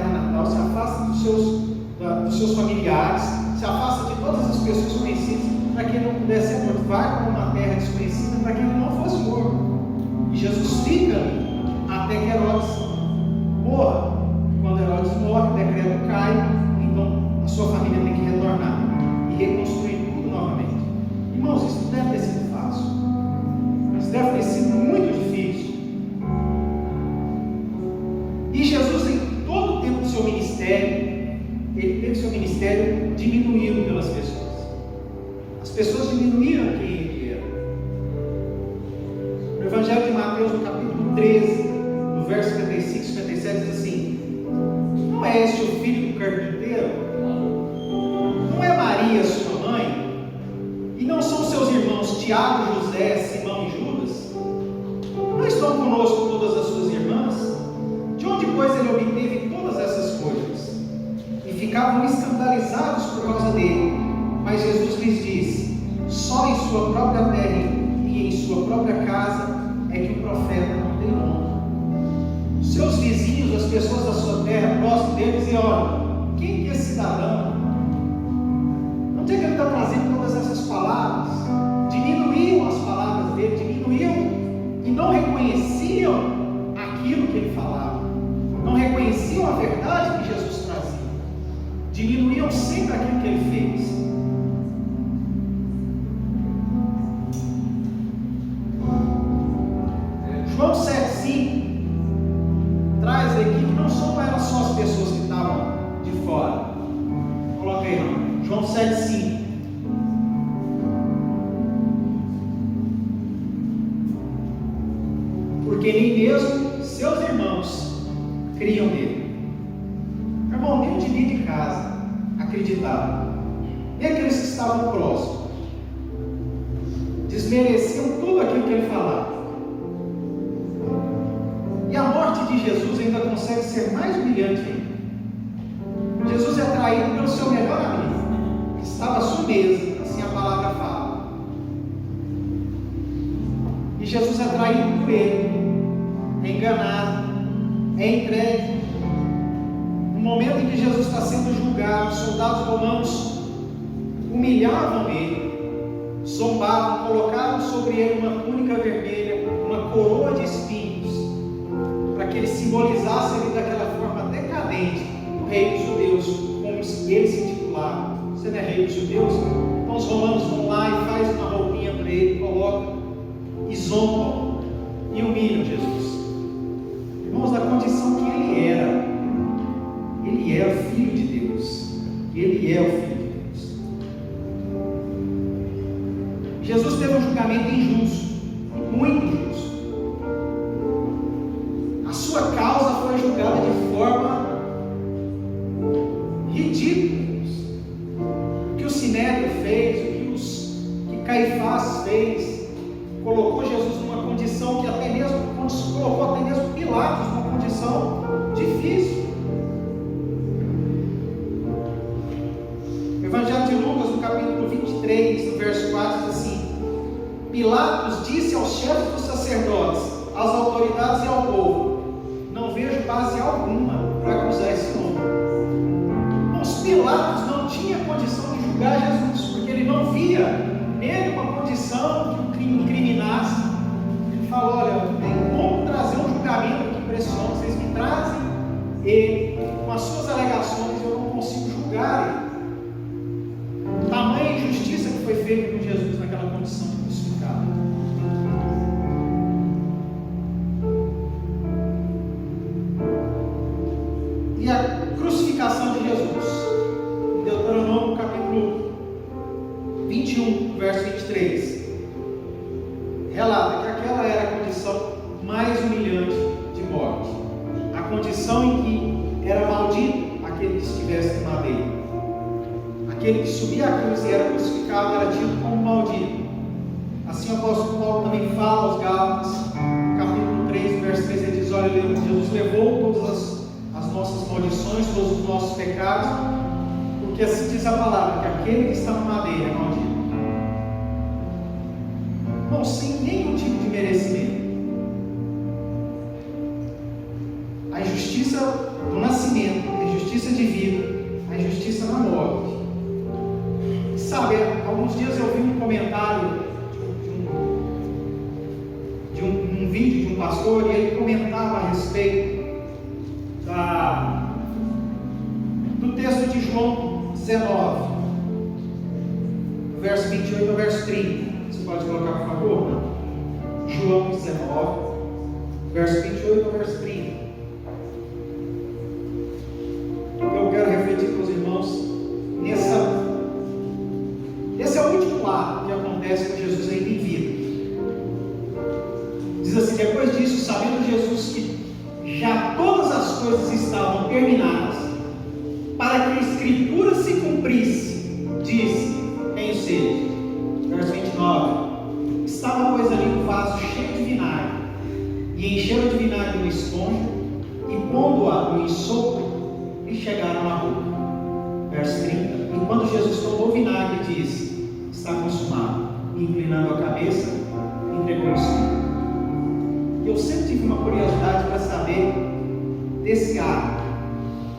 natal, se afasta dos seus familiares, se afasta de todas as pessoas conhecidas, para que ele não pudesse ser morto. Vai para uma terra desconhecida, para que ele não fosse morto. E Jesus fica até que Herodes morra. Quando Herodes morre, o decreto cai, então a sua família tem que retornar e reconstruir tudo novamente. Irmãos, isso não deve ter sido fácil. Isso deve ter sido muito difícil. E Jesus, em todo o tempo do seu ministério, ele teve seu ministério diminuído pelas pessoas. As pessoas diminuíram quem ele era. No Evangelho de Mateus, no capítulo 13, no verso 55 e 57, diz assim: não é este o filho do carpinteiro? Não é Maria sua mãe? E não são seus irmãos Tiago, José, Simão e Judas? Não estão conosco todas as suas irmãs? De onde, pois, ele obteve todas essas coisas? E ficavam escandalizados por causa dele. Mas Jesus lhes disse: só em sua própria terra e em sua própria casa é que o profeta não tem honra. Seus vizinhos, as pessoas da sua terra, próximo deles, diziam: olha, quem é esse cidadão? Não tem que ele está trazendo todas essas palavras. Diminuíam as palavras dele, diminuíam e não reconheciam aquilo que ele falava, não reconheciam a verdade que Jesus trazia, diminuíam sempre aquilo que ele fez. João 7,5 traz aqui que não eram só as pessoas que estavam de fora. Coloca aí, João 7,5. Porque nem mesmo seus irmãos criam nele. Irmão, nem o de dentro de casa acreditavam, nem aqueles que estavam próximos desmereciam tudo aquilo que ele falava. E a morte de Jesus ainda consegue ser mais humilhante ainda. Jesus é traído pelo seu melhor amigo, que estava à sua mesa, assim a palavra fala. E Jesus é traído por ele, é enganado, é entregue. No momento em que Jesus está sendo julgado, os soldados romanos humilhavam ele, zombavam, colocaram sobre ele uma túnica vermelha, uma coroa de espinhos, para que ele simbolizasse ele daquela forma decadente, o rei dos judeus, como ele se intitulava. Você não é rei dos judeus? Então os romanos vão lá e fazem uma roupinha para ele, colocam e zombam e humilham Jesus. Irmãos, da condição que ele era o Filho de Deus. Ele é o Filho de Deus. Jesus teve um julgamento injusto, muito injusto. A sua causa foi julgada de forma ridícula. O que o Sinédrio fez, o que Caifás fez, colocou Jesus numa condição que colocou até mesmo Pilatos numa condição difícil. O Evangelho de Lucas, no capítulo 23, no verso 4, diz assim: Pilatos disse aos chefes dos sacerdotes, às autoridades e ao povo: não vejo base alguma para acusar esse homem. Os Pilatos não tinha condição de julgar Jesus, porque ele não via nele uma condição que o crime incriminasse. Ele falou: olha, tem como trazer um julgamento E com as suas alegações eu não consigo julgar ele. Tamanha injustiça que foi feita com Jesus naquela condição de crucificado. E a crucificação de Jesus, em Deuteronômio capítulo 21, verso 23, relata que aquela era a condição mais humilhante de morte. A condição em que era maldito aquele que estivesse na madeira. Aquele que subia a cruz e era crucificado era tido como maldito. Assim o apóstolo Paulo também fala aos Gálatas, capítulo 3, verso 3, ele diz: olha, Jesus levou todas as nossas maldições, todos os nossos pecados, porque assim diz a palavra, que aquele que está na madeira é maldito. Não, sem nenhum tipo de merecimento. A injustiça do nascimento, a injustiça de vida, a injustiça na morte. Sabe, alguns dias eu vi um comentário de um vídeo de um pastor, e ele comentava a respeito do texto de João 19, verso 28 ao verso 30. Você pode colocar, por favor? João 19, verso 28 ao verso 30. Eu quero refletir com os irmãos esse é o último lado que acontece com Jesus ainda em vida. Diz assim: depois disso, sabendo Jesus que já todas as coisas estavam terminadas, para que a Escritura se cumprisse, disse: tenho sede. Verso 29. Estava, pois, ali um vaso cheio de vinagre, e encheram de vinagre uma esponja, e pondo-a no ensopo, e chegaram à boca. Verso 30. E quando Jesus tomou o vinagre, disse: está consumado. E, inclinando a cabeça, entregou o espírito. Eu sempre tive uma curiosidade para saber desse ato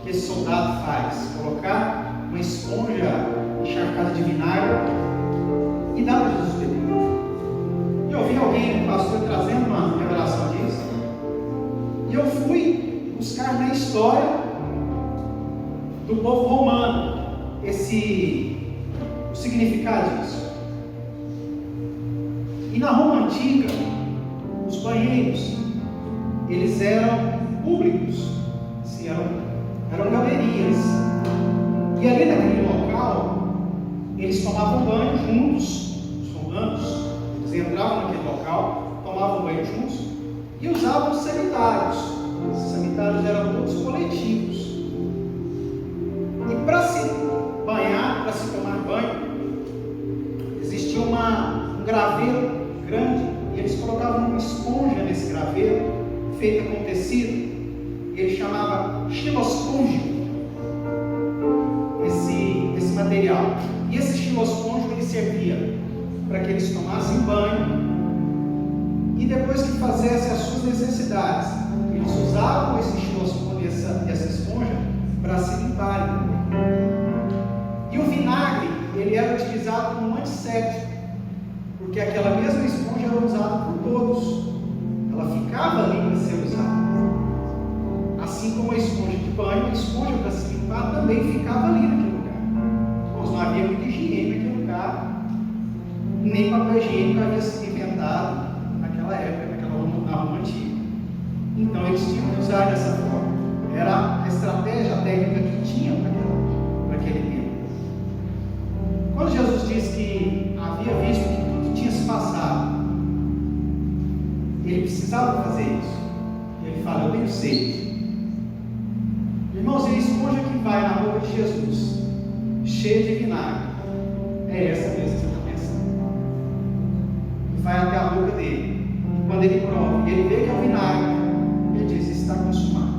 que esse soldado faz: colocar uma esponja encharcada de vinagre e dar para Jesus beber. E eu vi alguém, um pastor, trazendo uma revelação disso, e eu fui buscar na história do povo romano o significado disso. E na Roma antiga, os banheiros, eles eram públicos, assim, eram galerias, e ali naquele local eles tomavam banho juntos. Os romanos, eles entravam naquele local, tomavam banho juntos e usavam sanitários. Os sanitários eram todos coletivos. E para se banhar, para se tomar banho, existia um graveiro grande, e eles colocavam uma esponja nesse graveiro, feita com tecido, e ele chamava xilospôngio, esse material. E esse xilospôngio ele servia para que eles tomassem banho, e depois que fizessem as suas necessidades, eles usavam esse xilospôngio, essa esponja, para se limparem. E o vinagre, ele era utilizado como antisséptico, porque aquela mesma esponja era usada por todos. Ela ficava ali para ser usada. Assim como a esponja de banho, a esponja para se limpar também ficava ali naquele lugar. Pois não havia muita higiene naquele lugar, nem papel higiênico havia sido inventado naquela época, na Roma antiga. Então eles tinham que usar dessa forma. Era a estratégia, a técnica que tinham para aquele tempo. Quando Jesus disse que havia visto que tudo tinha se passado, ele precisava fazer isso. E ele fala: eu tenho sede. Irmãos, e a esponja que vai na boca de Jesus, cheia de vinagre, é essa mesmo que você está pensando. E vai até a boca dele. E quando ele prova e ele vê que é o vinagre, ele diz: está consumado.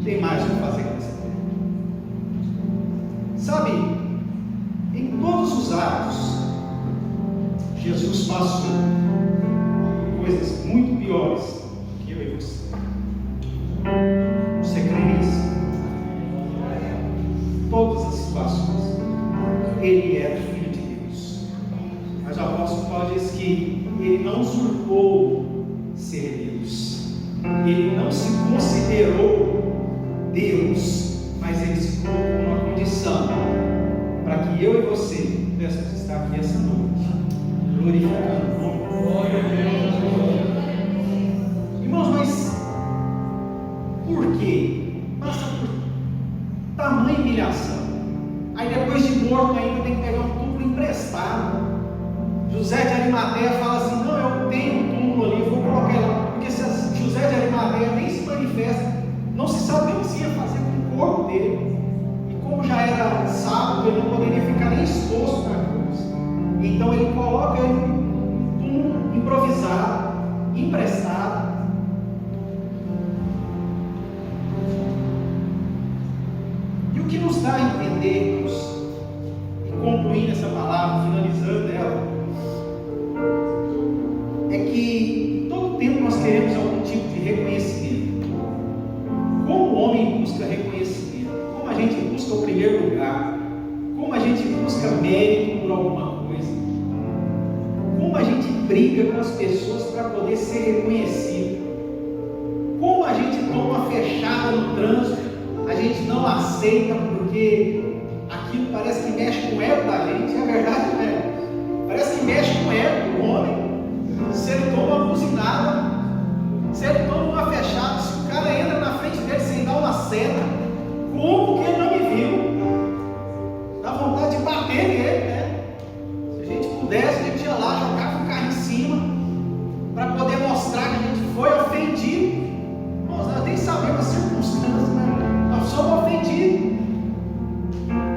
Tem mais o que fazer com essa terra. Sabe, em todos os atos, Jesus passou coisas muito piores do que eu e você. Você crê nisso? Todas as situações, ele é filho de Deus. Mas o apóstolo Paulo diz que ele não usurpou ser Deus, ele não se considerou Deus, mas Ele se colocou numa condição para que eu e você pudéssemos estar aqui essa noite, glorificando o nome. Irmãos, mas por quê? Passa por tamanha humilhação. Aí depois de morto ainda tem que pegar um túmulo emprestado. José de Arimateia fala assim: não, eu tenho um túmulo ali, eu vou colocar ele lá. Porque se José de Arimateia nem se manifesta, não se sabe nem o que ia fazer com o corpo dele. E como já era sábado, ele não poderia ficar nem exposto na cruz. Então ele coloca ele num túmulo improvisado, emprestado. E o que nos dá a entender, e concluindo essa palavra, finalizando ela, é que todo tempo nós queremos algum tipo de reconhecimento. Como o homem busca reconhecimento? Como a gente busca o primeiro lugar? Como a gente busca mérito por alguma coisa? Como a gente briga com as pessoas para poder ser reconhecido? Como a gente toma uma fechada no trânsito, a gente não aceita porque aquilo parece que mexe com o ego da gente, é verdade, não é? Parece que mexe com o ego do homem. Se ele toma uma buzinada, se ele toma uma fechada, se o cara entra na frente dele sem dar uma seta, como que ele não me viu? Dá vontade de bater nele, né? Se a gente pudesse, a gente ia lá, jogava o carro em cima, para poder mostrar que a gente foi ofendido. Nós nem sabemos as circunstâncias, né? Nós somos ofendidos.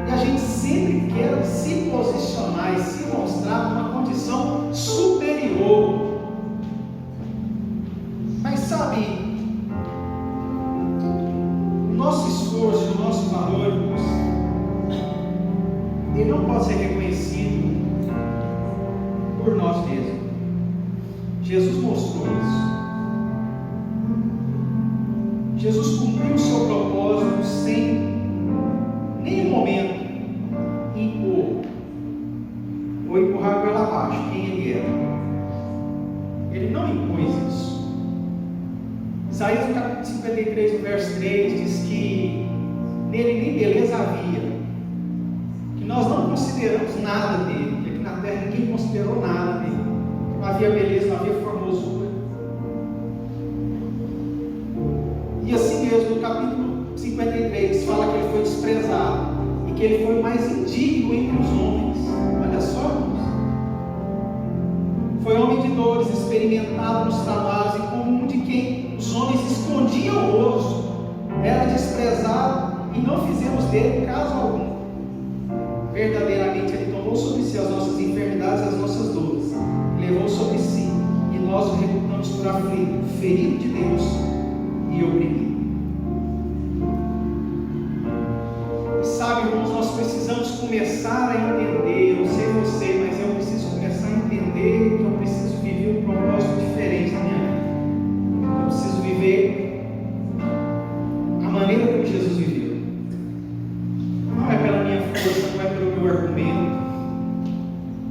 E a gente sempre quer se posicionar e se mostrar numa condição superior. Mas sabe, o nosso esforço, o nosso valor, ele não pode ser reconhecido por nós mesmos. Jesus mostrou isso. Jesus cumpriu o seu propósito sem nenhum momento impor ou empurrar goela abaixo quem ele era. Ele não impôs isso. Isaías no capítulo 53, no verso 3, diz que nele nem beleza havia, que nós não consideramos nada dele, que aqui na terra ninguém considerou nada dele, não havia beleza, não havia formosura. E assim mesmo, no capítulo 53, fala que ele foi desprezado e que ele foi o mais indigno entre os homens. Olha só, foi homem de dores, experimentado nos trabalhos, e como um de quem os homens escondiam o rosto, era desprezado e não fizemos dele caso algum. Verdadeiramente ele tomou sobre si as nossas enfermidades e as nossas dores, levou sobre si, e nós o reputamos por aflito, ferido de Deus e oprimido. E sabe, irmãos, nós precisamos começar a entender, eu sei você, mas eu preciso começar a entender que eu preciso viver um propósito diferente na minha vida. Eu preciso viver a maneira como Jesus viveu. Não é pela minha força, não é pelo meu argumento.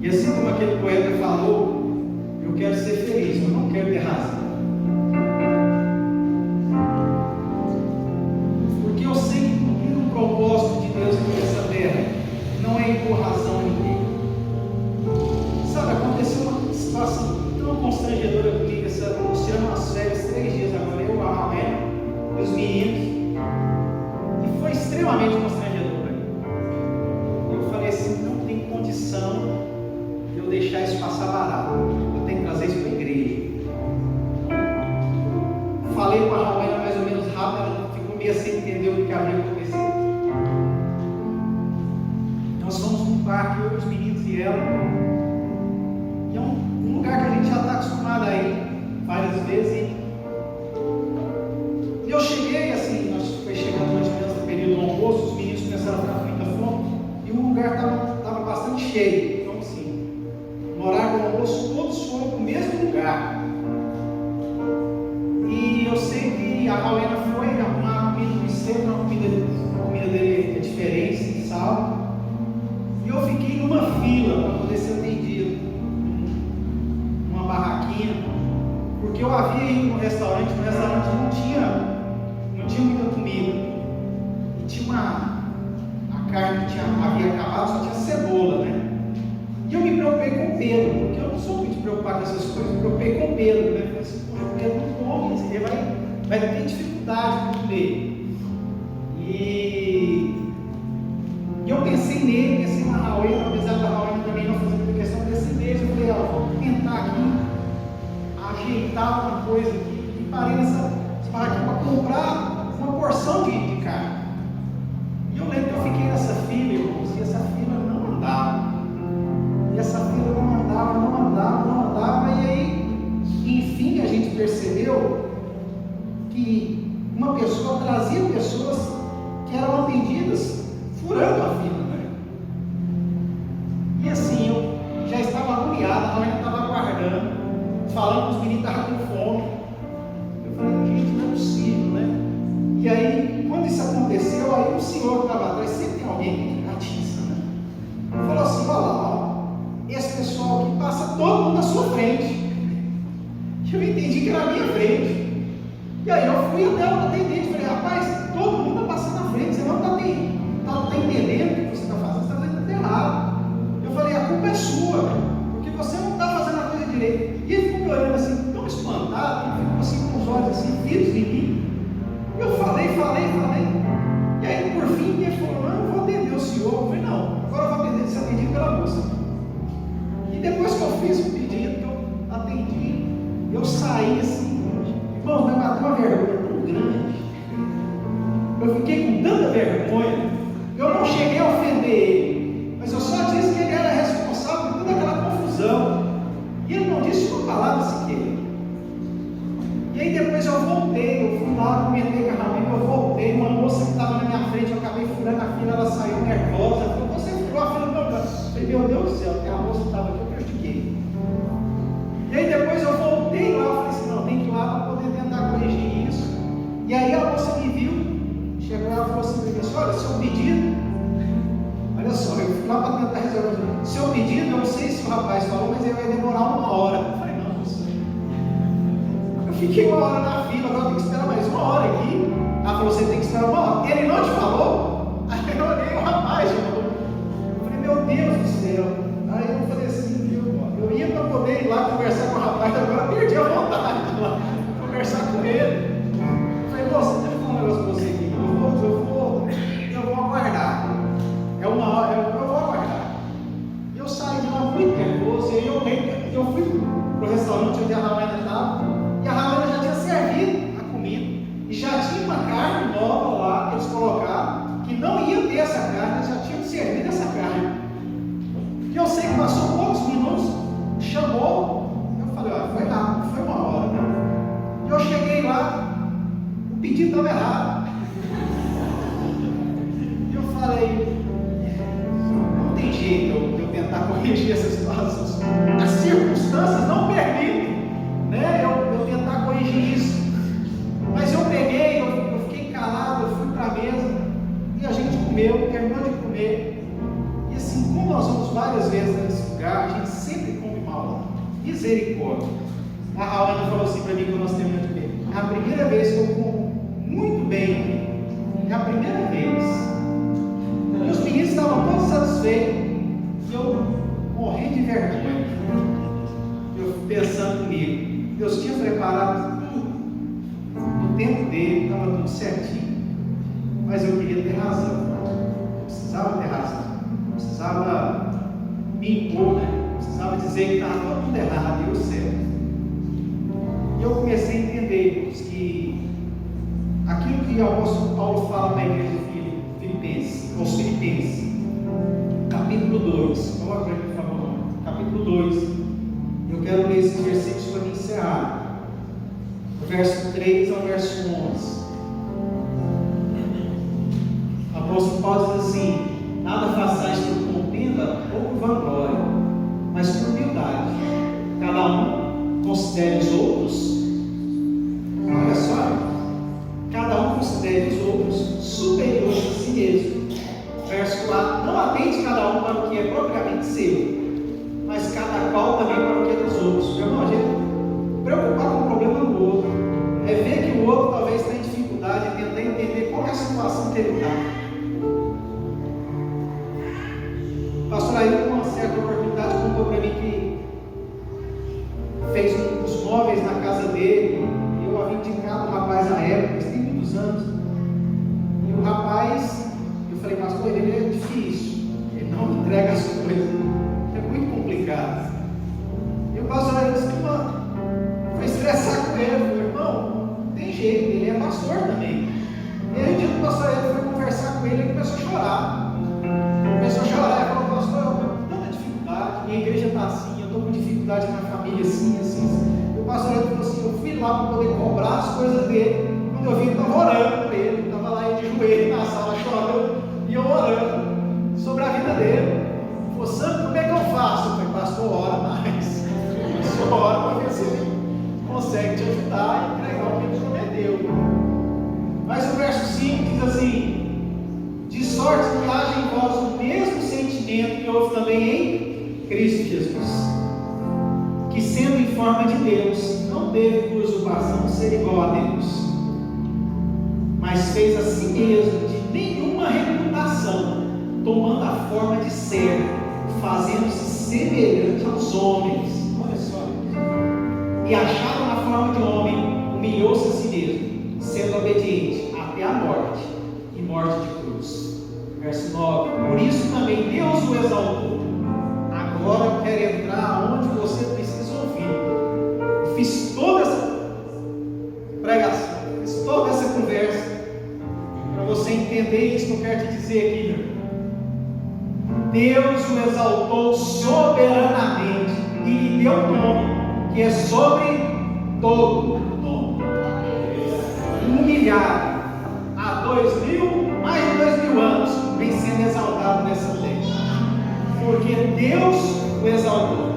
E assim como aquele poeta falou, eu quero ser feliz, eu não quero ter razão. Porque eu sei que cumprir o propósito de Deus aqui nessa terra não é impor razão a ninguém. Sabe, aconteceu uma situação tão constrangedora comigo, nós tiramos umas férias 3 dias agora, eu, a Rafael e os meninos, e foi extremamente constrangedora. Eu falei assim, não tem condição de eu deixar isso passar barato, eu tenho que trazer isso para a igreja. Falei com a Rafael mais ou menos rápido, ela ficou meio sem entender o que havia acontecido. Nós fomos num parque, eu, os meninos e ela, e é um lugar que a gente já está acostumado a ir várias vezes. E eu cheguei assim, nós foi chegando mais ou menos no período do almoço, os meninos começaram a ficar com muita fome, e o lugar estava bastante cheio. Então assim, no horário do almoço, todos foram para o mesmo lugar. E eu sei que a Paulina foi arrumar comida do centro, a comida dele é diferente, sem sal. E eu fiquei numa fila para poder ser atendido, numa barraquinha, porque eu havia ido no restaurante não tinha muita comida. com essas coisas, eu me preocupei com Pedro, né? Eu falei assim, poxa, Pedro não come, ele vai ter dificuldade de comer. E eu pensei nele, pensei na Rauena, apesar da Rauena também não fazer muita questão desse mês, eu falei, vamos tentar aqui, ajeitar uma coisa aqui, e parei nessa barraquinha para comprar uma porção de carne. E eu lembro que eu fiquei nessa fila, irmãos, e essa fila não andava. E essa fila não andava, e aí, enfim, a gente percebeu que uma pessoa trazia pessoas que eram atendidas furando a fila, né? E assim, eu já estava agoniado, a mãe estava aguardando, falando que os meninos estavam com fome. Eu falei, gente, não é possível, né? E aí, quando isso aconteceu, aí o senhor que estava atrás, sempre tem alguém que atiça, né? Falou assim, olha lá, esse pessoal aqui passa todo mundo na sua frente. E eu entendi que era a minha frente. E aí eu fui até o atendente e falei, rapaz, todo mundo está passando na frente, você não está entendendo o que você está fazendo, você está fazendo errado. Eu falei, a culpa é sua, porque você não está fazendo a coisa direito. E ele ficou me olhando assim, tão espantado, ele ficou assim com os olhos assim, fitos em mim. E eu falei. E aí por fim ele falou, não, eu vou atender o senhor. Eu falei, não, agora eu vou ser atendido pela moça. E depois que eu fiz o pedido, que eu atendi, eu saí assim, irmão, vai bater uma vergonha tão grande. Eu fiquei com tanta vergonha, eu não cheguei a ofender ele, mas eu só disse que ele era responsável por toda aquela confusão. E ele não disse uma palavra sequer. E aí depois eu voltei, eu fui lá, comentei com a Ramiro, eu voltei, uma moça que estava na minha frente, eu acabei furando a fila, ela saiu nervosa, ela falou, você furou a fila do meu braço. Eu falei, meu Deus do céu, porque a moça que estava aqui, eu prejudiquei. E aí depois eu voltei lá, eu falei assim, não, tem que ir lá para poder tentar corrigir isso. E aí a moça me viu, chegou lá e falou assim, olha, seu pedido, olha só, eu fui lá para tentar resolver, seu pedido, eu não sei se o rapaz falou, mas ele vai demorar 1 hora. Eu falei, não, moça, eu fiquei 1 hora na fila, agora tem que esperar mais 1 hora aqui. Ela falou, você tem que esperar 1 hora. Ele não te falou? Aí eu olhei o rapaz, eu falei, meu Deus do céu. Aí eu falei assim, eu ia para poder ir lá conversar com o rapaz, agora perdi a vontade de lá conversar com ele. Eu falei, moça, deixa eu falar um negócio para você aqui, eu vou aguardar. É 1 hora, eu vou aguardar. E eu saí de lá muito nervoso, e aí eu fui para o restaurante onde a Ramalha estava, e a Ramalha já tinha servido a comida, e já tinha uma carne nova lá que eles colocaram, que não ia ter essa carne, eles já tinham servido essa carne. E eu sei que passou poucos minutos, chamou, eu falei, olha, foi rápido, foi 1 hora. E eu cheguei lá, o pedido estava errado. E eu falei, não tem jeito de eu tentar corrigir essa situação. As circunstâncias não permitem, né, eu tentar corrigir isso. Mas eu peguei, eu fiquei calado, eu fui para a mesa, e a gente comeu, terminou de comer. E assim, como nós vamos várias vezes nesse lugar, a gente sempre come mal lá. Misericórdia. A Raulina falou assim para mim quando nós terminamos de comer. É a primeira vez que eu como muito bem aqui. É a primeira vez. E os meninos estavam todos satisfeitos. E eu morri de vergonha. Eu pensando comigo. Deus tinha preparado tudo. No tempo dele, estava tudo certinho. Mas eu queria ter razão. Eu precisava ter razão. Precisava me impor, né? Precisava dizer que estava todo mundo errado e eu certo. E eu comecei a entender que aquilo que o apóstolo Paulo fala na igreja de Filipenses, aos Filipenses, capítulo 2, coloca para mim, por favor, capítulo 2, eu quero ler esses versículos para me encerrar, do verso 3 ao verso 11. O apóstolo Paulo diz assim, nada façais por contenda ou por vanglória, mas por humildade. Cada um considere os outros, olha só, cada um considere os outros superiores a si mesmo. Verso 4, não atente cada um para o que é propriamente seu, mas cada qual também para o que é dos outros. Meu irmão, a gente preocupar com o problema do outro, é ver que o outro talvez tenha dificuldade e tentar entender qual é a situação que ele está. Pastor, aí com uma certa oportunidade contou para mim que fez os móveis na casa dele. Eu havia indicado o rapaz na época, mas tem muitos anos. E o rapaz, eu falei, pastor, ele é difícil, ele não entrega as coisas, é muito complicado. E o pastor disse, mano, foi estressar com ele. Eu falei, irmão, não tem jeito, ele é pastor também. E aí, o dia que o pastor foi conversar com ele, ele começou a chorar. Começou a chorar e falou, pastor, eu estou com tanta dificuldade, minha igreja está assim, eu estou com dificuldade na família, assim, assim. E o pastor falou assim, eu fui lá para poder cobrar as coisas dele. Quando eu vi, ele estava orando por ele, estava lá de joelho na sala chorando, e eu orando sobre a vida dele. Ele falou, Santo, como é que eu faço? Eu falei, pastor, ora mais. Só ora para ver se ele consegue te ajudar e entregar o que ele prometeu. Mas o verso 5 diz assim, de sorte que haja em vós o mesmo sentimento que houve também em Cristo Jesus, que sendo em forma de Deus, não teve por usurpação ser igual a Deus, mas fez a si mesmo de nenhuma reputação, tomando a forma de servo, fazendo-se semelhante aos homens. Olha só, e achado na forma de homem, humilhou-se a si mesmo, sendo obediente até a morte, e morte de cruz. Verso 9, por isso também Deus o exaltou. Agora eu quero entrar onde você precisa ouvir. Eu fiz toda essa pregação, fiz toda essa conversa, para você entender isso que eu quero te dizer aqui, meu irmão. Deus o exaltou soberanamente e lhe deu um nome que é sobre todo nome. Humilhado há mais de 2000 anos, vem sendo exaltado nessa lei, porque Deus o exaltou.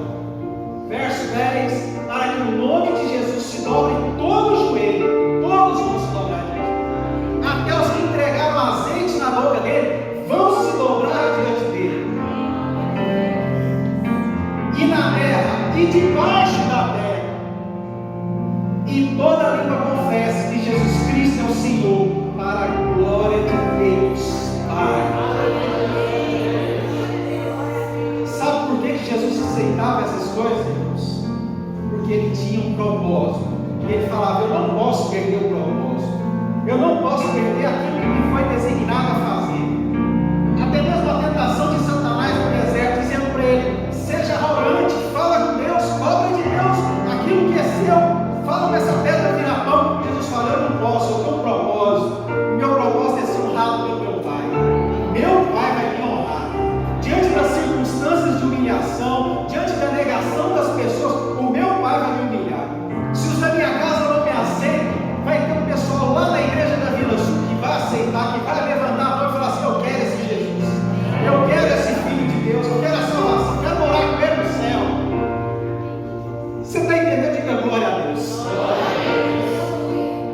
Verso 10, para que o nome de Jesus se dobre em todo o joelho, todos vão se dobrar diante dele, até os que entregaram azeite na boca dele vão se dobrar diante dele, e na terra e debaixo da terra, e toda língua confesse que Jesus Cristo é o Senhor, para a glória de Deus Pai. Sabe por que Jesus aceitava essas coisas, irmãos? Porque ele tinha um propósito. E ele falava, eu não posso perder o propósito, eu não posso perder aquilo que me foi designado a fazer. Até mesmo a tentação de Satanás no deserto, dizendo para ele, seja arrogante, fala com Deus, cobra de Deus aquilo que é seu, fala com essa pedra virar pão. Jesus fala, eu não posso, eu tenho um propósito. Meu propósito é ser honrado pelo meu Pai. Meu Pai vai me honrar. Diante das circunstâncias de humilhação, diante da negação das pessoas, o meu Pai vai me humilhar. Se os da minha casa não me aceitam, vai ter um pessoal lá na igreja da Vila Sul que vai aceitar, que vai levantar a mão e falar assim, eu quero esse Jesus, eu quero esse Filho de Deus, eu quero a salvação, eu quero morar com ele no céu. Você está entendendo? Diga glória a Deus.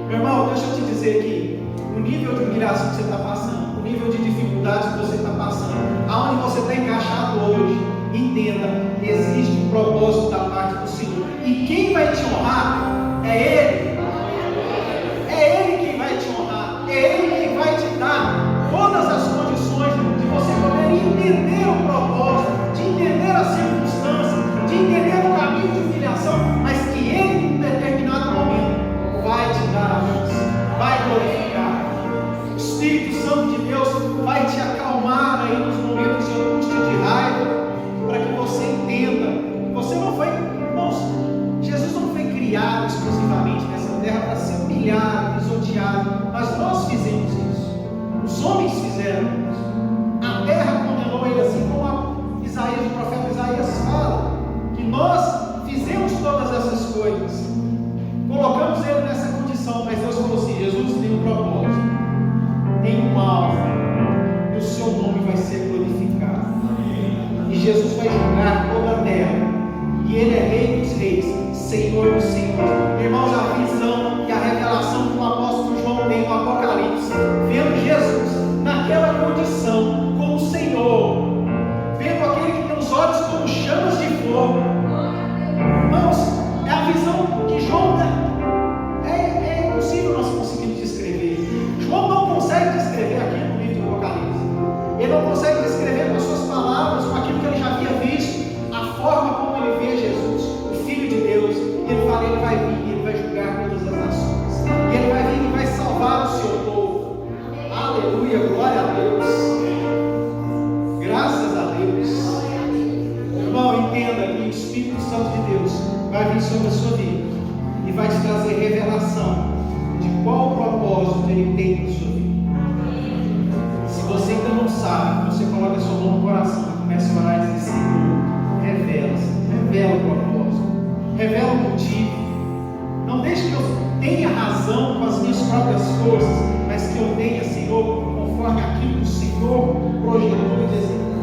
Meu irmão, deixa eu te dizer aqui, o nível de humilhação que você está passando, o nível de dificuldades que você está passando, aonde você está encaixado hoje, entenda, existe um propósito da parte do Senhor, e quem vai te honrar é Ele. É Ele quem vai te honrar, é Ele quem vai te dar todas as condições de você poder entender o propósito, de entender as circunstâncias, de entender o caminho de humilhação, mas que Ele, em determinado momento, vai te dar a força, vai glorificar. O Espírito Santo de Deus vai te acalmar aí nos momentos de angústia, de raiva, para que você entenda. Você não foi, irmãos, Jesus não foi criado exclusivamente nessa terra para ser humilhado, pisoteado, mas nós fizemos isso. Os homens fizeram isso. A terra condenou ele, assim como Isaías, o profeta Isaías fala, que nós fizemos todas essas coisas, colocamos ele nessa condição, mas Deus falou assim, Jesus tem um propósito, tem um alvo, e o seu nome vai ser glorificado. E Jesus vai julgar toda a terra, e Ele é Rei dos Reis, Senhor dos Senhores. Irmãos, a visão e a revelação que o apóstolo João tem no Apocalipse, vendo Jesus naquela condição, como Senhor, vendo aquele que tem os olhos como chamas de fogo. Irmãos, é a visão forças, mas que eu tenha, Senhor, conforme aquilo que o Senhor projetou e desenhou.